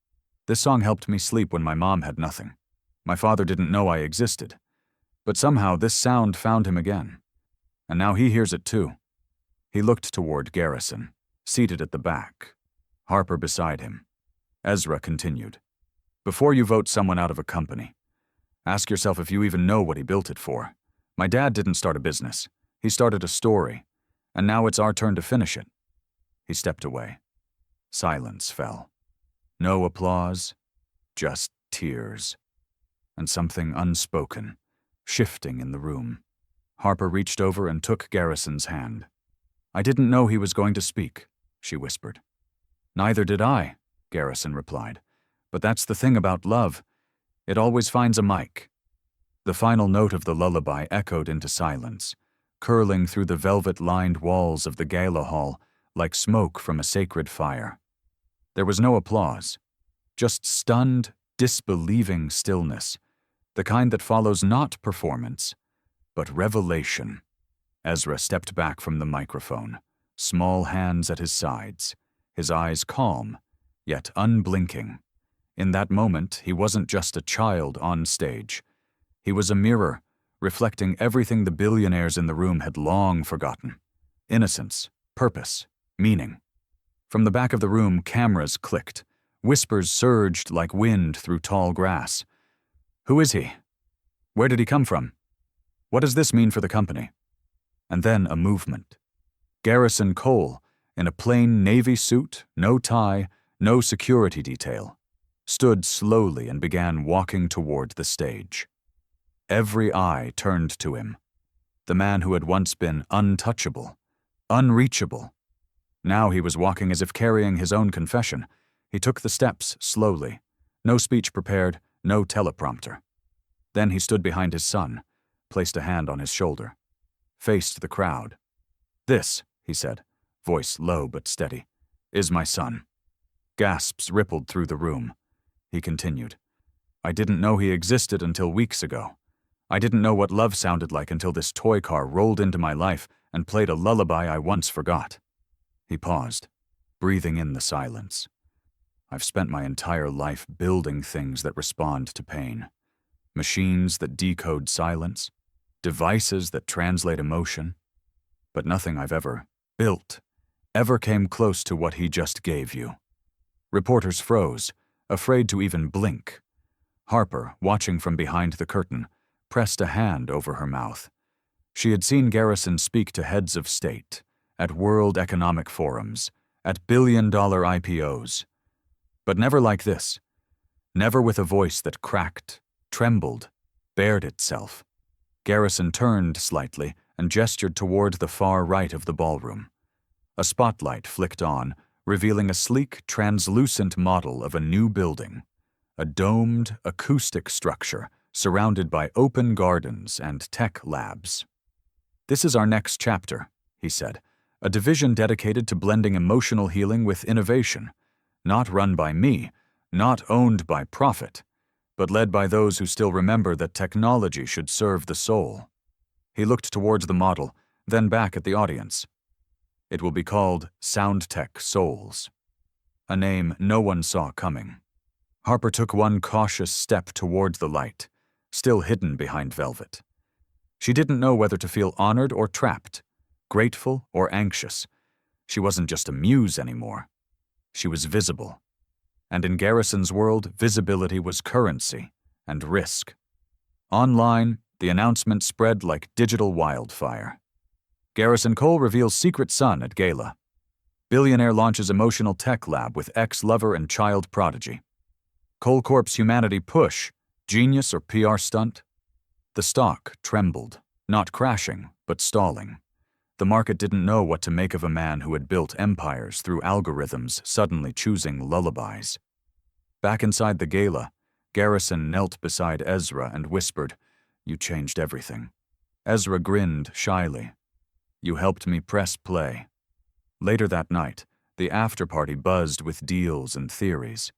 This song helped me sleep when my mom had nothing. My father didn't know I existed. But somehow this sound found him again. And now he hears it too." He looked toward Garrison, seated at the back, Harper beside him. Ezra continued. "Before you vote someone out of a company, ask yourself if you even know what he built it for. My dad didn't start a business. He started a story. And now it's our turn to finish it." He stepped away. Silence fell. No applause, just tears. And something unspoken, shifting in the room. Harper reached over and took Garrison's hand. "I didn't know he was going to speak," she whispered. "Neither did I," Garrison replied. "But that's the thing about love. It always finds a mic." The final note of the lullaby echoed into silence, curling through the velvet-lined walls of the gala hall like smoke from a sacred fire. There was no applause, just stunned, disbelieving stillness, the kind that follows not performance, but revelation. Ezra stepped back from the microphone, small hands at his sides, his eyes calm, yet unblinking. In that moment, he wasn't just a child on stage. He was a mirror, reflecting everything the billionaires in the room had long forgotten. Innocence, purpose, meaning. From the back of the room, cameras clicked. Whispers surged like wind through tall grass. "Who is he? Where did he come from? What does this mean for the company?" And then a movement. Garrison Cole, in a plain navy suit, no tie, no security detail, stood slowly and began walking toward the stage. Every eye turned to him. The man who had once been untouchable, unreachable. Now he was walking as if carrying his own confession. He took the steps slowly. No speech prepared, no teleprompter. Then he stood behind his son, placed a hand on his shoulder, faced the crowd. "This," he said, voice low but steady, "is my son." Gasps rippled through the room. He continued. "I didn't know he existed until weeks ago. I didn't know what love sounded like until this toy car rolled into my life and played a lullaby I once forgot." He paused, breathing in the silence. "I've spent my entire life building things that respond to pain. Machines that decode silence, devices that translate emotion. But nothing I've ever built ever came close to what he just gave you." Reporters froze, afraid to even blink. Harper, watching from behind the curtain, pressed a hand over her mouth. She had seen Garrison speak to heads of state, at World Economic Forums, at billion-dollar IPOs. But never like this. Never with a voice that cracked, trembled, bared itself. Garrison turned slightly and gestured toward the far right of the ballroom. A spotlight flicked on, revealing a sleek, translucent model of a new building, a domed, acoustic structure surrounded by open gardens and tech labs. "This is our next chapter," he said, "a division dedicated to blending emotional healing with innovation, not run by me, not owned by profit, but led by those who still remember that technology should serve the soul." He looked towards the model, then back at the audience. "It will be called SoundTech Souls," a name no one saw coming. Harper took one cautious step toward the light, still hidden behind velvet. She didn't know whether to feel honored or trapped, grateful or anxious. She wasn't just a muse anymore. She was visible. And in Garrison's world, visibility was currency and risk. Online, the announcement spread like digital wildfire. Garrison Cole reveals secret son at gala. Billionaire launches emotional tech lab with ex-lover and child prodigy. Cole Corp's humanity push, genius or PR stunt? The stock trembled, not crashing, but stalling. The market didn't know what to make of a man who had built empires through algorithms suddenly choosing lullabies. Back inside the gala, Garrison knelt beside Ezra and whispered, "You changed everything." Ezra grinned shyly. "You helped me press play." Later that night, the after-party buzzed with deals and theories.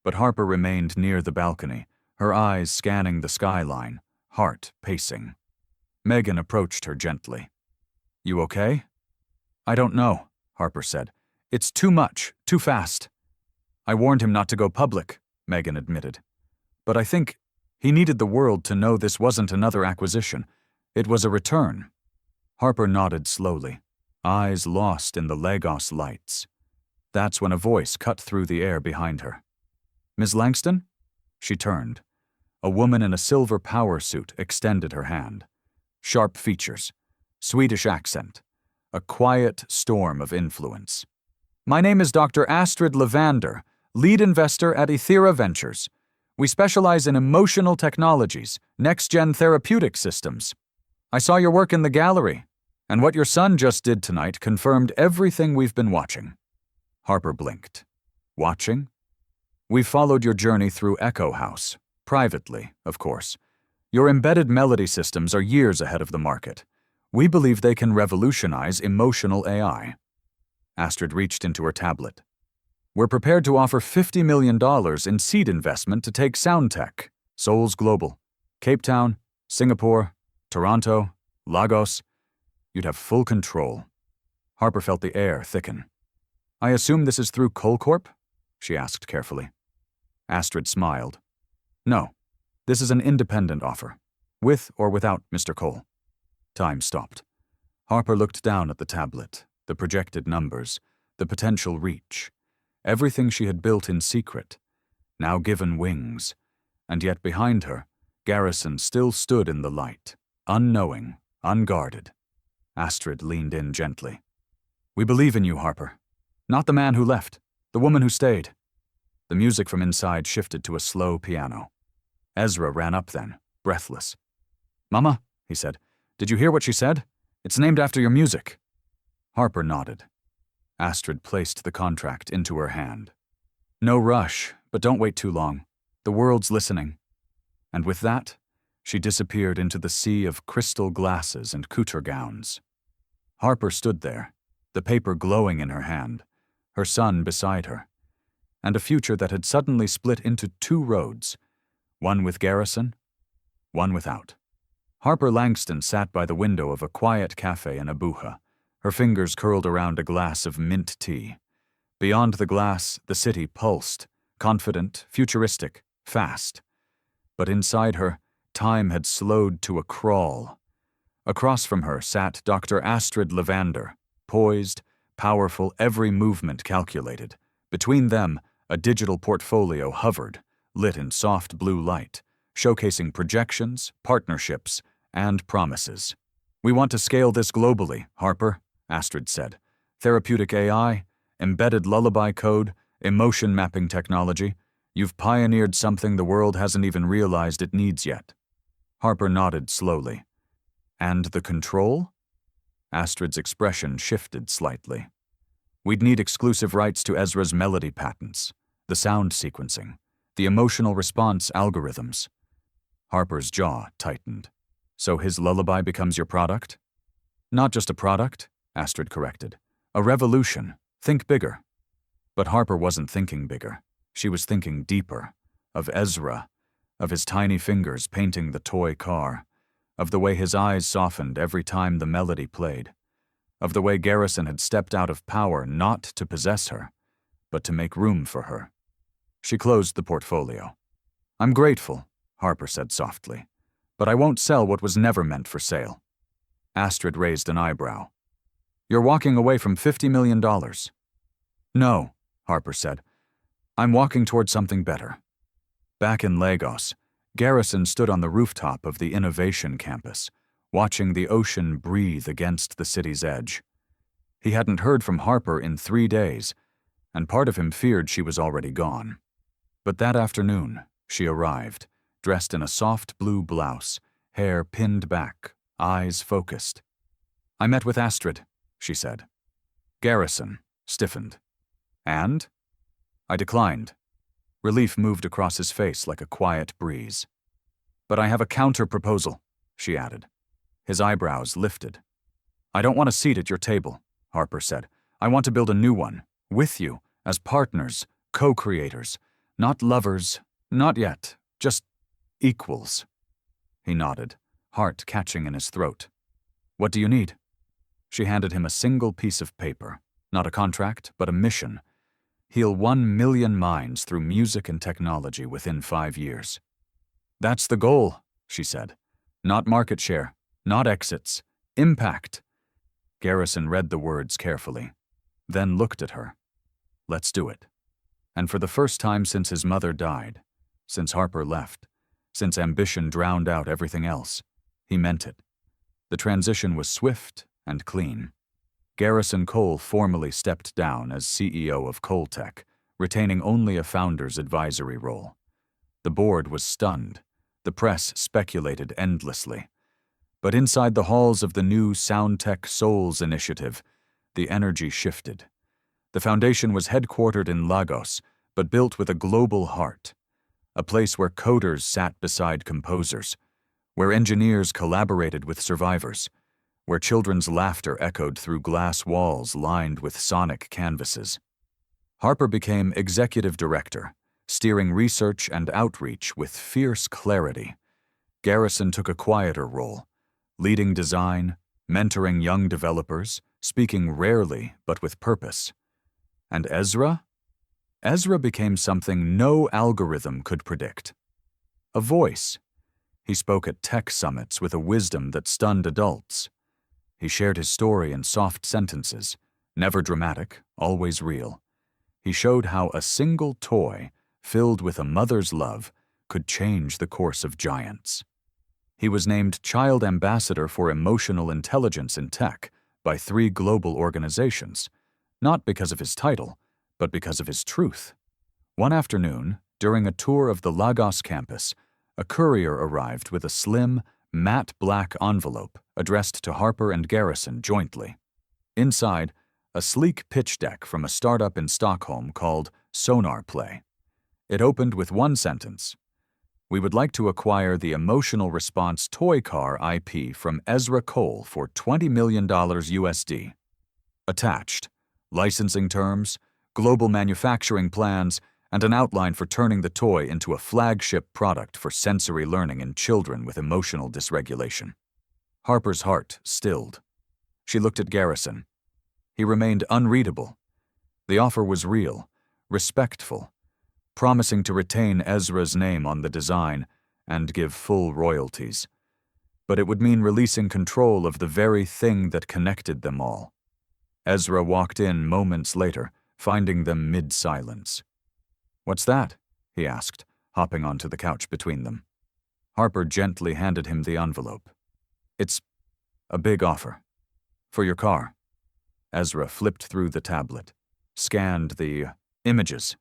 But Harper remained near the balcony, her eyes scanning the skyline, heart pacing. Megan approached her gently. "You okay?" "I don't know," Harper said. "It's too much, too fast." "I warned him not to go public," Megan admitted. "But I think he needed the world to know this wasn't another acquisition. It was a return." Harper nodded slowly, eyes lost in the Lagos lights. That's when a voice cut through the air behind her. "Ms. Langston?" She turned. A woman in a silver power suit extended her hand. Sharp features, Swedish accent, a quiet storm of influence. "My name is Dr. Astrid Levander, lead investor at Ethera Ventures. We specialize in emotional technologies, next-gen therapeutic systems. I saw your work in the gallery, and what your son just did tonight confirmed everything we've been watching." Harper blinked. "Watching?" "We've followed your journey through Echo House, privately, of course. Your embedded melody systems are years ahead of the market. We believe they can revolutionize emotional AI." Astrid reached into her tablet. "We're prepared to offer $50 million in seed investment to take SoundTech, Souls Global, Cape Town, Singapore, Toronto, Lagos. You'd have full control." Harper felt the air thicken. "I assume this is through Cole Corp?" she asked carefully. Astrid smiled. "No, this is an independent offer, with or without Mr. Cole." Time stopped. Harper looked down at the tablet, the projected numbers, the potential reach. Everything she had built in secret, now given wings. And yet behind her, Garrison still stood in the light, unknowing, unguarded. Astrid leaned in gently. "We believe in you, Harper. Not the man who left, the woman who stayed." The music from inside shifted to a slow piano. Ezra ran up then, breathless. "Mama," he said, "did you hear what she said? It's named after your music." Harper nodded. Astrid placed the contract into her hand. "No rush, but don't wait too long. The world's listening." And with that, she disappeared into the sea of crystal glasses and couture gowns. Harper stood there, the paper glowing in her hand, her son beside her, and a future that had suddenly split into two roads, one with Garrison, one without. Harper Langston sat by the window of a quiet cafe in Abuja, her fingers curled around a glass of mint tea. Beyond the glass, the city pulsed, confident, futuristic, fast. But inside her, time had slowed to a crawl. Across from her sat Dr. Astrid Levander, poised, powerful, every movement calculated. Between them, A digital portfolio hovered, lit in soft blue light, showcasing projections, partnerships, and promises. "We want to scale this globally, Harper," Astrid said. "Therapeutic AI, embedded lullaby code, emotion mapping technology. You've pioneered something the world hasn't even realized it needs yet." Harper nodded slowly. "And the control?" Astrid's expression shifted slightly. "We'd need exclusive rights to Ezra's melody patents, the sound sequencing, the emotional response algorithms." Harper's jaw tightened. "So his lullaby becomes your product?" "Not just a product," Astrid corrected. "A revolution. Think bigger." But Harper wasn't thinking bigger. She was thinking deeper. Of Ezra, of his tiny fingers painting the toy car, of the way his eyes softened every time the melody played, of the way Garrison had stepped out of power not to possess her, but to make room for her. She closed the portfolio. "I'm grateful," Harper said softly, "but I won't sell what was never meant for sale." Astrid raised an eyebrow. "You're walking away from $50 million. "No," Harper said. "I'm walking toward something better." Back in Lagos, Garrison stood on the rooftop of the Innovation Campus, watching the ocean breathe against the city's edge. He hadn't heard from Harper in 3 days, and part of him feared she was already gone. But that afternoon, she arrived, dressed in a soft blue blouse, hair pinned back, eyes focused. "I met with Astrid," she said. Garrison stiffened. "And?" "I declined." Relief moved across his face like a quiet breeze. "But I have a counter-proposal," she added. His eyebrows lifted. "I don't want a seat at your table," Harper said. "I want to build a new one, with you, as partners, co-creators, not lovers, not yet, just equals." He nodded, heart catching in his throat. "What do you need?" She handed him a single piece of paper, not a contract, but a mission. Heal 1 million minds through music and technology within 5 years. "That's the goal," she said. "Not market share, not exits, impact." Garrison read the words carefully, then looked at her. "Let's do it." And for the first time since his mother died, since Harper left, since ambition drowned out everything else, he meant it. The transition was swift and clean. Garrison Cole formally stepped down as CEO of Coletech, retaining only a founder's advisory role. The board was stunned. The press speculated endlessly. But inside the halls of the new SoundTech Souls initiative, the energy shifted. The foundation was headquartered in Lagos, but built with a global heart. A place where coders sat beside composers, where engineers collaborated with survivors, where children's laughter echoed through glass walls lined with sonic canvases. Harper became executive director, steering research and outreach with fierce clarity. Garrison took a quieter role, leading design, mentoring young developers, speaking rarely but with purpose. And Ezra? Ezra became something no algorithm could predict. A voice. He spoke at tech summits with a wisdom that stunned adults. He shared his story in soft sentences, never dramatic, always real. He showed how a single toy, filled with a mother's love, could change the course of giants. He was named Child Ambassador for Emotional Intelligence in Tech by 3 global organizations, not because of his title, but because of his truth. One afternoon, during a tour of the Lagos campus, a courier arrived with a slim, matte black envelope addressed to Harper and Garrison jointly. Inside, a sleek pitch deck from a startup in Stockholm called Sonar Play. It opened with one sentence: "We would like to acquire the emotional response toy car IP from Ezra Cole for $20 million USD. Attached, licensing terms, global manufacturing plans, and an outline for turning the toy into a flagship product for sensory learning in children with emotional dysregulation." Harper's heart stilled. She looked at Garrison. He remained unreadable. The offer was real, respectful, promising to retain Ezra's name on the design and give full royalties. But it would mean releasing control of the very thing that connected them all. Ezra walked in moments later, finding them mid-silence. "What's that?" he asked, hopping onto the couch between them. Harper gently handed him the envelope. "It's a big offer. For your car." Ezra flipped through the tablet, scanned the images,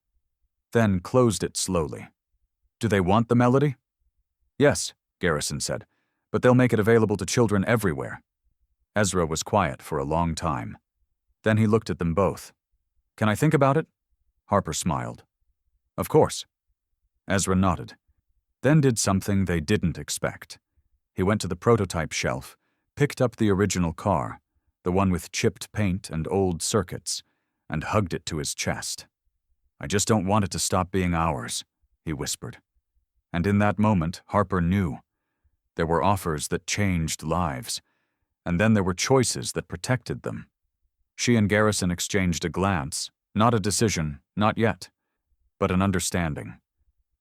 then closed it slowly. "Do they want the melody?" "Yes," Garrison said, "but they'll make it available to children everywhere." Ezra was quiet for a long time. Then he looked at them both. "Can I think about it?" Harper smiled. "Of course." Ezra nodded, then did something they didn't expect. He went to the prototype shelf, picked up the original car, the one with chipped paint and old circuits, and hugged it to his chest. "I just don't want it to stop being ours," he whispered. And in that moment, Harper knew. There were offers that changed lives, and then there were choices that protected them. She and Garrison exchanged a glance, not a decision, not yet, but an understanding.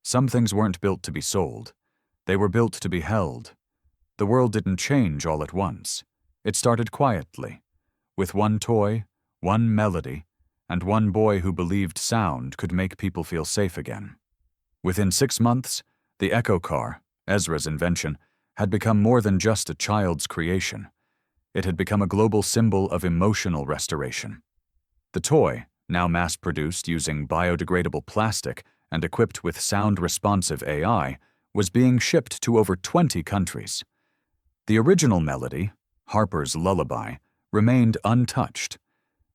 Some things weren't built to be sold. They were built to be held. The world didn't change all at once. It started quietly, with one toy, one melody, and one boy who believed sound could make people feel safe again. Within 6 months, the Echo Car, Ezra's invention, had become more than just a child's creation. It had become a global symbol of emotional restoration. The toy, now mass-produced using biodegradable plastic and equipped with sound-responsive AI, was being shipped to over 20 countries. The original melody, Harper's lullaby, remained untouched.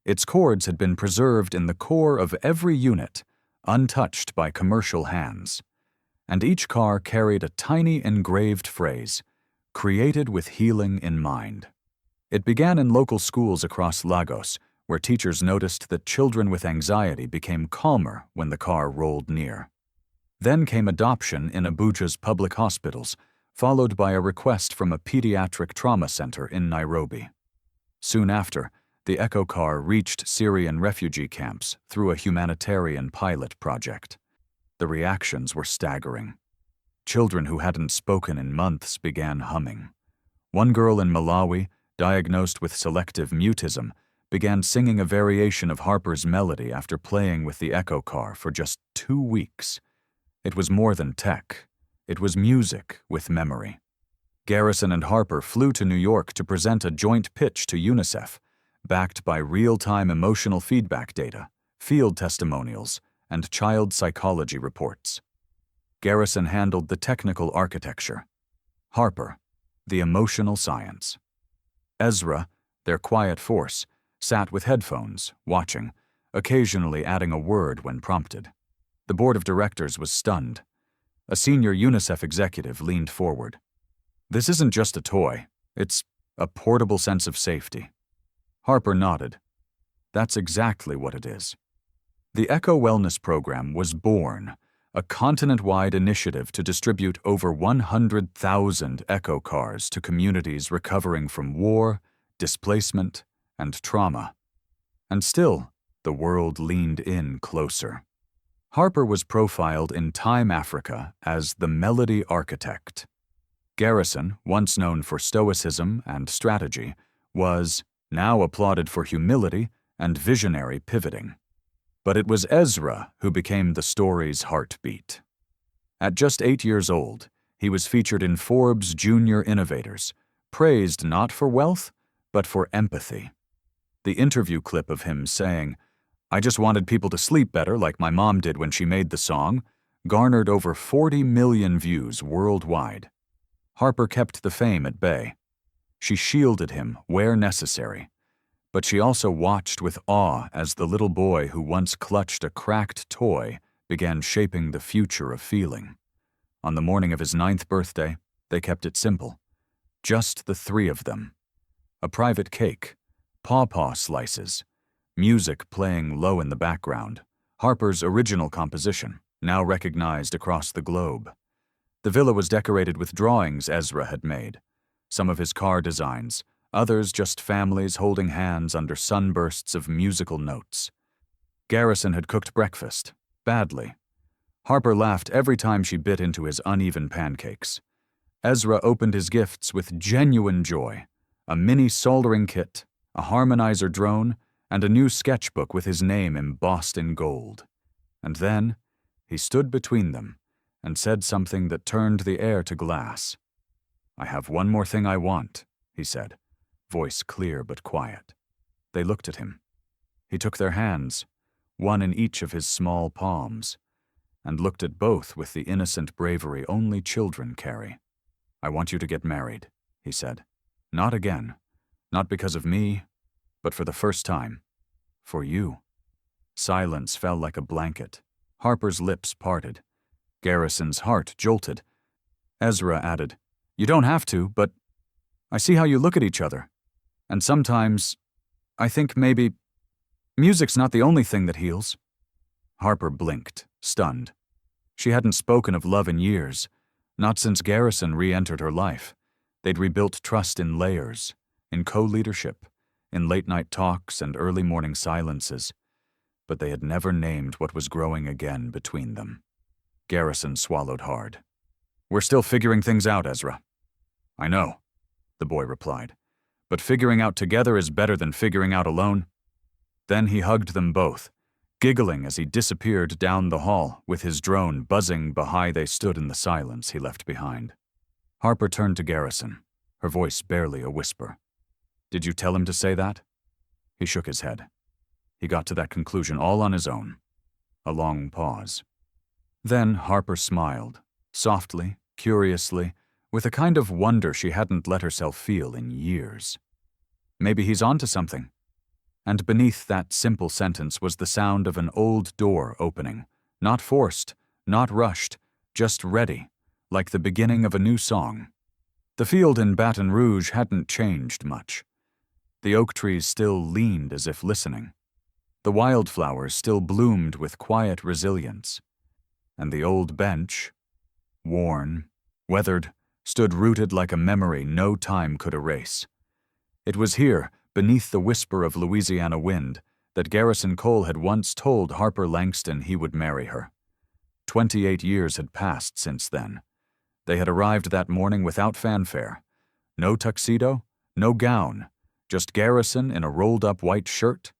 Its chords had been preserved in the core of every unit, untouched by commercial hands. And each car carried a tiny engraved phrase, "Created with healing in mind." It began in local schools across Lagos, where teachers noticed that children with anxiety became calmer when the car rolled near. Then came adoption in Abuja's public hospitals, followed by a request from a pediatric trauma center in Nairobi. Soon after, the Echo Car reached Syrian refugee camps through a humanitarian pilot project. The reactions were staggering. Children who hadn't spoken in months began humming. One girl in Malawi, diagnosed with selective mutism, began singing a variation of Harper's melody after playing with the Echo Car for just 2 weeks. It was more than tech. It was music with memory. Garrison and Harper flew to New York to present a joint pitch to UNICEF, backed by real-time emotional feedback data, field testimonials, and child psychology reports. Garrison handled the technical architecture. Harper, the emotional science. Ezra, their quiet force, sat with headphones, watching, occasionally adding a word when prompted. The board of directors was stunned. A senior UNICEF executive leaned forward. "This isn't just a toy. It's a portable sense of safety." Harper nodded. "That's exactly what it is." The Echo Wellness Program was born, a continent-wide initiative to distribute over 100,000 Echo Cars to communities recovering from war, displacement, and trauma. And still, the world leaned in closer. Harper was profiled in Time Africa as the Melody Architect. Garrison, once known for stoicism and strategy, was now applauded for humility and visionary pivoting. But it was Ezra who became the story's heartbeat. At just 8 years old, he was featured in Forbes' Junior Innovators, praised not for wealth, but for empathy. The interview clip of him saying, "I just wanted people to sleep better like my mom did when she made the song," garnered over 40 million views worldwide. Harper kept the fame at bay. She shielded him where necessary, but she also watched with awe as the little boy who once clutched a cracked toy began shaping the future of feeling. On the morning of his 9th birthday, they kept it simple. Just the 3 of them. A private cake, pawpaw slices, music playing low in the background, Harper's original composition, now recognized across the globe. The villa was decorated with drawings Ezra had made, some of his car designs, others just families holding hands under sunbursts of musical notes. Garrison had cooked breakfast, badly. Harper laughed every time she bit into his uneven pancakes. Ezra opened his gifts with genuine joy, a mini soldering kit, a harmonizer drone, and a new sketchbook with his name embossed in gold. And then, He stood between them and said something that turned the air to glass. "I have one more thing I want," he said, voice clear but quiet. They looked at him. He took their hands, one in each of his small palms, and looked at both with the innocent bravery only children carry. "I want you to get married," he said. "Not again. Not because of me, but for the first time. For you." Silence fell like a blanket. Harper's lips parted. Garrison's heart jolted. Ezra added, "You don't have to, but I see how you look at each other. And sometimes, I think maybe, music's not the only thing that heals." Harper blinked, stunned. She hadn't spoken of love in years, not since Garrison re-entered her life. They'd rebuilt trust in layers, in co-leadership, in late-night talks and early morning silences, but they had never named what was growing again between them. Garrison swallowed hard. "We're still figuring things out, Ezra." "I know," the boy replied, "but figuring out together is better than figuring out alone." Then he hugged them both, giggling as he disappeared down the hall with his drone buzzing behind they stood in the silence he left behind. Harper turned to Garrison, her voice barely a whisper. "Did you tell him to say that?" He shook his head. He got to that conclusion all on his own. A long pause. Then Harper smiled, softly, curiously, with a kind of wonder she hadn't let herself feel in years. Maybe he's onto something. And beneath that simple sentence was the sound of an old door opening, not forced, not rushed, just ready, like the beginning of a new song. The field in Baton Rouge hadn't changed much. The oak trees still leaned as if listening. The wildflowers still bloomed with quiet resilience. And the old bench, worn, weathered, stood rooted like a memory no time could erase. It was here, beneath the whisper of Louisiana wind, that Garrison Cole had once told Harper Langston he would marry her. 28 years had passed since then. They had arrived that morning without fanfare. No tuxedo, no gown, just Garrison in a rolled-up white shirt,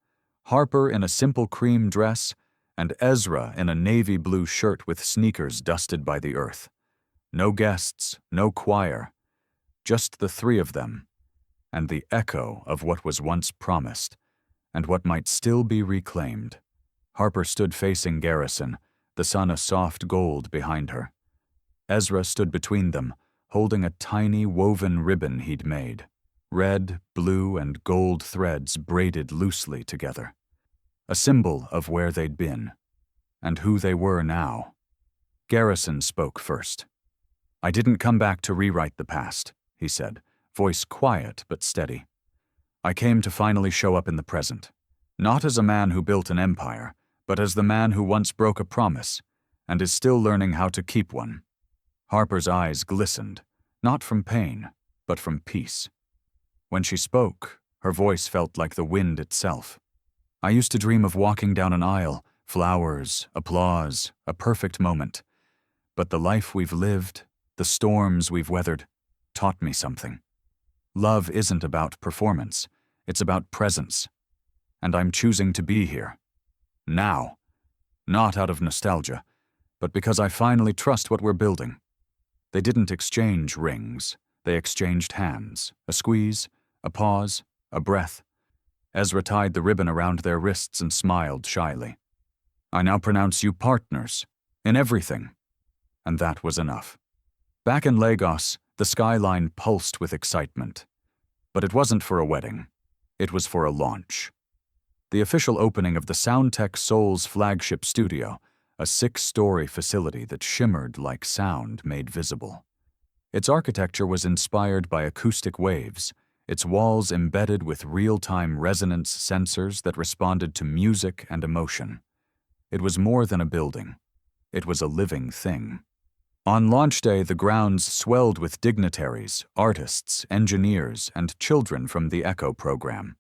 Harper in a simple cream dress, and Ezra in a navy blue shirt with sneakers dusted by the earth. No guests, no choir, just the three of them, and the echo of what was once promised, and what might still be reclaimed. Harper stood facing Garrison, the sun a soft gold behind her. Ezra stood between them, holding a tiny woven ribbon he'd made, red, blue, and gold threads braided loosely together. A symbol of where they'd been, and who they were now. Garrison spoke first. "I didn't come back to rewrite the past," he said, voice quiet but steady. "I came to finally show up in the present, not as a man who built an empire, but as the man who once broke a promise, and is still learning how to keep one." Harper's eyes glistened, not from pain, but from peace. When she spoke, her voice felt like the wind itself. "I used to dream of walking down an aisle, flowers, applause, a perfect moment. But the life we've lived, the storms we've weathered, taught me something. Love isn't about performance, it's about presence. And I'm choosing to be here. Now. Not out of nostalgia, but because I finally trust what we're building." They didn't exchange rings, they exchanged hands, a squeeze, a pause, a breath. Ezra tied the ribbon around their wrists and smiled shyly. "I now pronounce you partners, in everything." And that was enough. Back in Lagos, the skyline pulsed with excitement. But it wasn't for a wedding. It was for a launch. The official opening of the Soundtech Soul's flagship studio, a 6-story facility that shimmered like sound made visible. Its architecture was inspired by acoustic waves, its walls embedded with real-time resonance sensors that responded to music and emotion. It was more than a building. It was a living thing. On launch day, the grounds swelled with dignitaries, artists, engineers, and children from the ECHO program.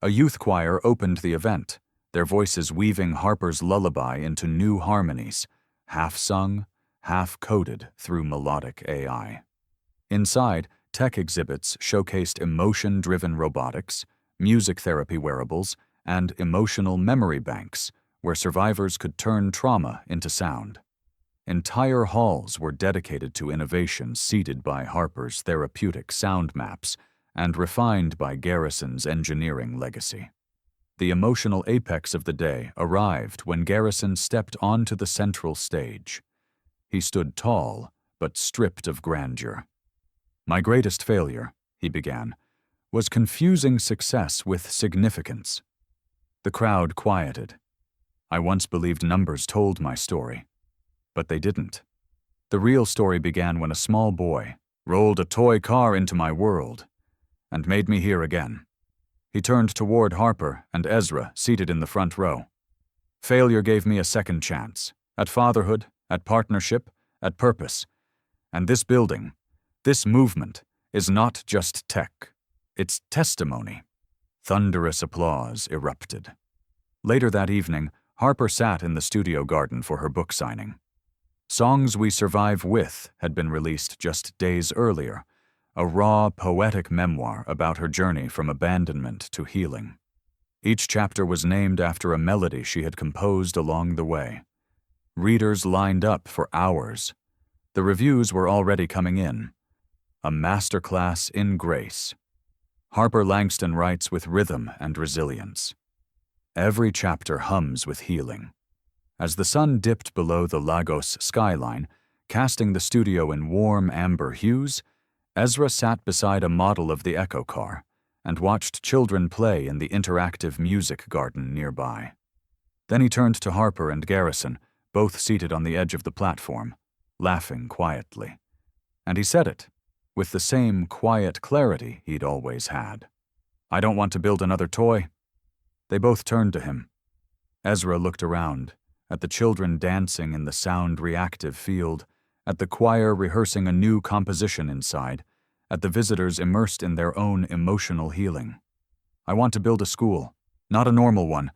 A youth choir opened the event, their voices weaving Harper's lullaby into new harmonies, half-sung, half-coded through melodic AI. Inside, tech exhibits showcased emotion-driven robotics, music therapy wearables, and emotional memory banks, where survivors could turn trauma into sound. Entire halls were dedicated to innovations seeded by Harper's therapeutic sound maps and refined by Garrison's engineering legacy. The emotional apex of the day arrived when Garrison stepped onto the central stage. He stood tall, but stripped of grandeur. "My greatest failure," he began, "was confusing success with significance." The crowd quieted. I once believed numbers told my story, but they didn't. The real story began when a small boy rolled a toy car into my world and made me hear again. He turned toward Harper and Ezra, seated in the front row. Failure gave me a second chance, at fatherhood, at partnership, at purpose. And this building, this movement, is not just tech. It's testimony. Thunderous applause erupted. Later that evening, Harper sat in the studio garden for her book signing. Songs We Survive With had been released just days earlier, a raw, poetic memoir about her journey from abandonment to healing. Each chapter was named after a melody she had composed along the way. Readers lined up for hours. The reviews were already coming in. A masterclass in grace. Harper Langston writes with rhythm and resilience. Every chapter hums with healing. As the sun dipped below the Lagos skyline, casting the studio in warm amber hues, Ezra sat beside a model of the Echo car and watched children play in the interactive music garden nearby. Then he turned to Harper and Garrison, both seated on the edge of the platform, laughing quietly. And he said it, with the same quiet clarity he'd always had. "I don't want to build another toy." They both turned to him. Ezra looked around, at the children dancing in the sound-reactive field, at the choir rehearsing a new composition inside, at the visitors immersed in their own emotional healing. "I want to build a school, not a normal one,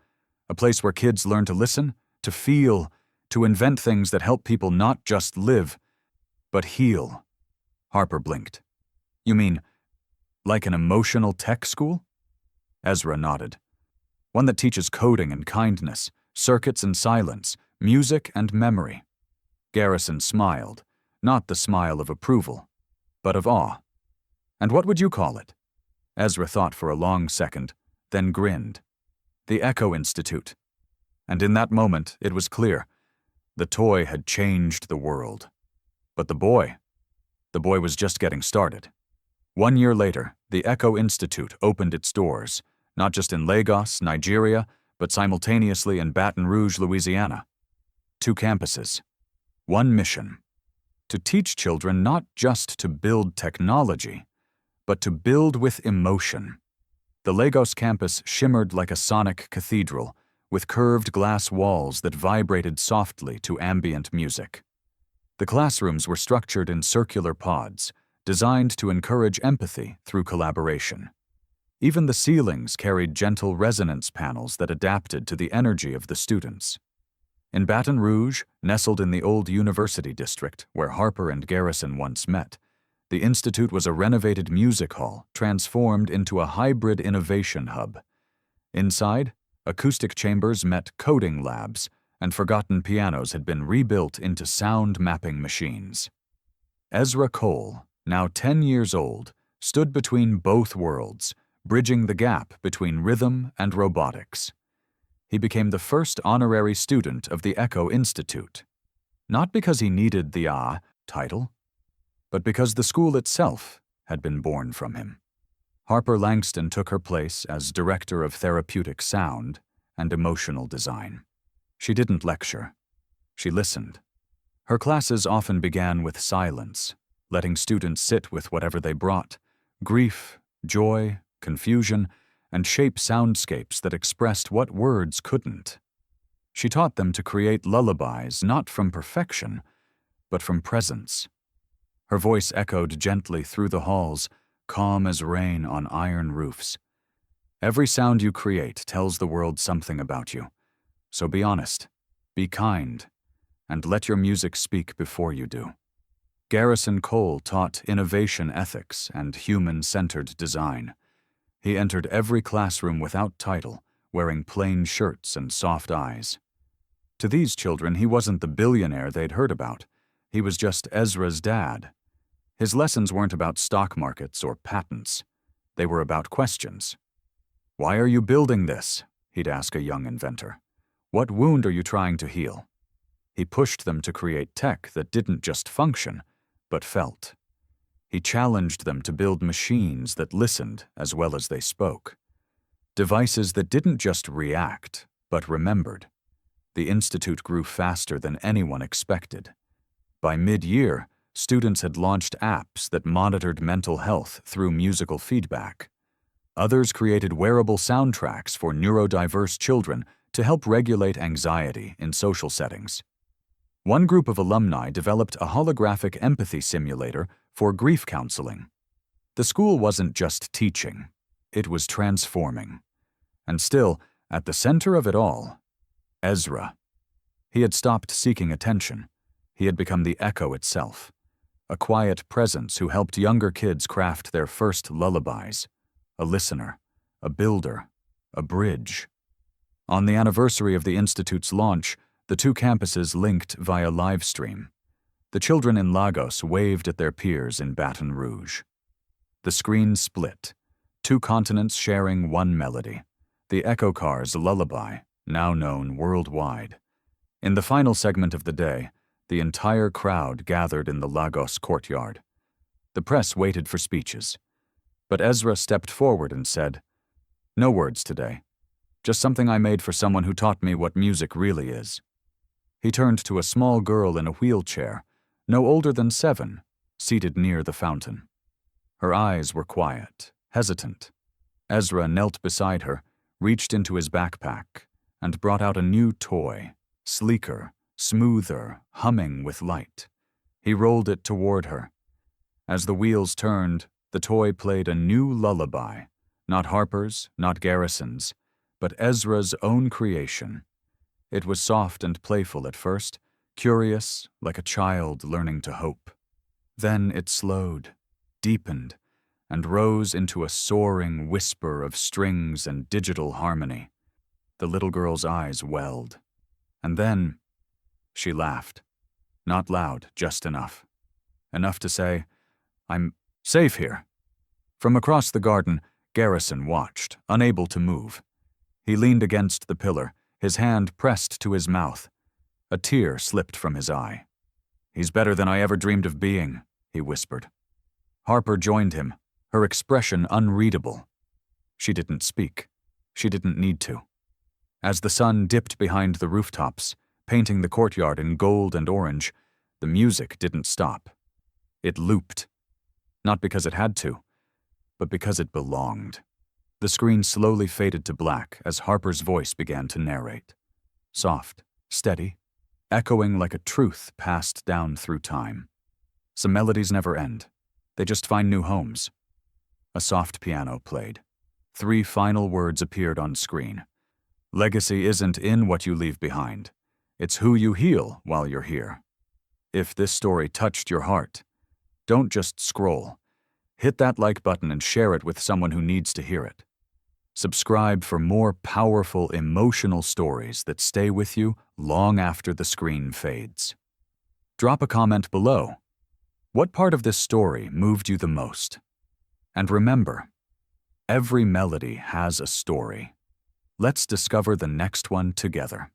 a place where kids learn to listen, to feel, to invent things that help people not just live, but heal." Harper blinked. "You mean, like an emotional tech school?" Ezra nodded. "One that teaches coding and kindness, circuits and silence, music and memory." Garrison smiled, not the smile of approval, but of awe. "And what would you call it?" Ezra thought for a long second, then grinned. "The Echo Institute." And in that moment, it was clear. The toy had changed the world. But the boy was just getting started. 1 year later, the Echo Institute opened its doors, not just in Lagos, Nigeria, but simultaneously in Baton Rouge, Louisiana. 2 campuses. 1 mission. To teach children not just to build technology, but to build with emotion. The Lagos campus shimmered like a sonic cathedral, with curved glass walls that vibrated softly to ambient music. The classrooms were structured in circular pods, designed to encourage empathy through collaboration. Even the ceilings carried gentle resonance panels that adapted to the energy of the students. In Baton Rouge, nestled in the old university district where Harper and Garrison once met, the institute was a renovated music hall transformed into a hybrid innovation hub. Inside, acoustic chambers met coding labs, and forgotten pianos had been rebuilt into sound mapping machines. Ezra Cole, now 10 years old, stood between both worlds, bridging the gap between rhythm and robotics. He became the first honorary student of the Echo Institute, not because he needed the title, but because the school itself had been born from him. Harper Langston took her place as Director of Therapeutic Sound and Emotional Design. She didn't lecture. She listened. Her classes often began with silence, letting students sit with whatever they brought: grief, joy, confusion, and shape soundscapes that expressed what words couldn't. She taught them to create lullabies not from perfection, but from presence. Her voice echoed gently through the halls, calm as rain on iron roofs. "Every sound you create tells the world something about you. So be honest, be kind, and let your music speak before you do." Garrison Cole taught innovation ethics and human-centered design. He entered every classroom without title, wearing plain shirts and soft eyes. To these children, he wasn't the billionaire they'd heard about. He was just Ezra's dad. His lessons weren't about stock markets or patents. They were about questions. "Why are you building this?" he'd ask a young inventor. "What wound are you trying to heal?" He pushed them to create tech that didn't just function, but felt. He challenged them to build machines that listened as well as they spoke. Devices that didn't just react, but remembered. The institute grew faster than anyone expected. By mid-year, students had launched apps that monitored mental health through musical feedback. Others created wearable soundtracks for neurodiverse children to help regulate anxiety in social settings. One group of alumni developed a holographic empathy simulator for grief counseling. The school wasn't just teaching, it was transforming. And still, at the center of it all, Ezra. He had stopped seeking attention. He had become the echo itself, a quiet presence who helped younger kids craft their first lullabies, a listener, a builder, a bridge. On the anniversary of the Institute's launch, the two campuses linked via live stream. The children in Lagos waved at their peers in Baton Rouge. The screen split, two continents sharing one melody, the Echo Car's lullaby, now known worldwide. In the final segment of the day, the entire crowd gathered in the Lagos courtyard. The press waited for speeches, but Ezra stepped forward and said, "No words today. Just something I made for someone who taught me what music really is." He turned to a small girl in a wheelchair, no older than 7, seated near the fountain. Her eyes were quiet, hesitant. Ezra knelt beside her, reached into his backpack, and brought out a new toy, sleeker, smoother, humming with light. He rolled it toward her. As the wheels turned, the toy played a new lullaby, not Harper's, not Garrison's, but Ezra's own creation. It was soft and playful at first, curious, like a child learning to hope. Then it slowed, deepened, and rose into a soaring whisper of strings and digital harmony. The little girl's eyes welled. And then she laughed. Not loud, just enough. Enough to say, "I'm safe here." From across the garden, Garrison watched, unable to move. He leaned against the pillar, his hand pressed to his mouth. A tear slipped from his eye. "He's better than I ever dreamed of being," he whispered. Harper joined him, her expression unreadable. She didn't speak. She didn't need to. As the sun dipped behind the rooftops, painting the courtyard in gold and orange, the music didn't stop. It looped. Not because it had to, but because it belonged. The screen slowly faded to black as Harper's voice began to narrate. Soft, steady, echoing like a truth passed down through time. Some melodies never end. They just find new homes. A soft piano played. 3 final words appeared on screen. "Legacy isn't in what you leave behind. It's who you heal while you're here." If this story touched your heart, don't just scroll. Hit that like button and share it with someone who needs to hear it. Subscribe for more powerful emotional stories that stay with you long after the screen fades. Drop a comment below. What part of this story moved you the most? And remember, every melody has a story. Let's discover the next one together.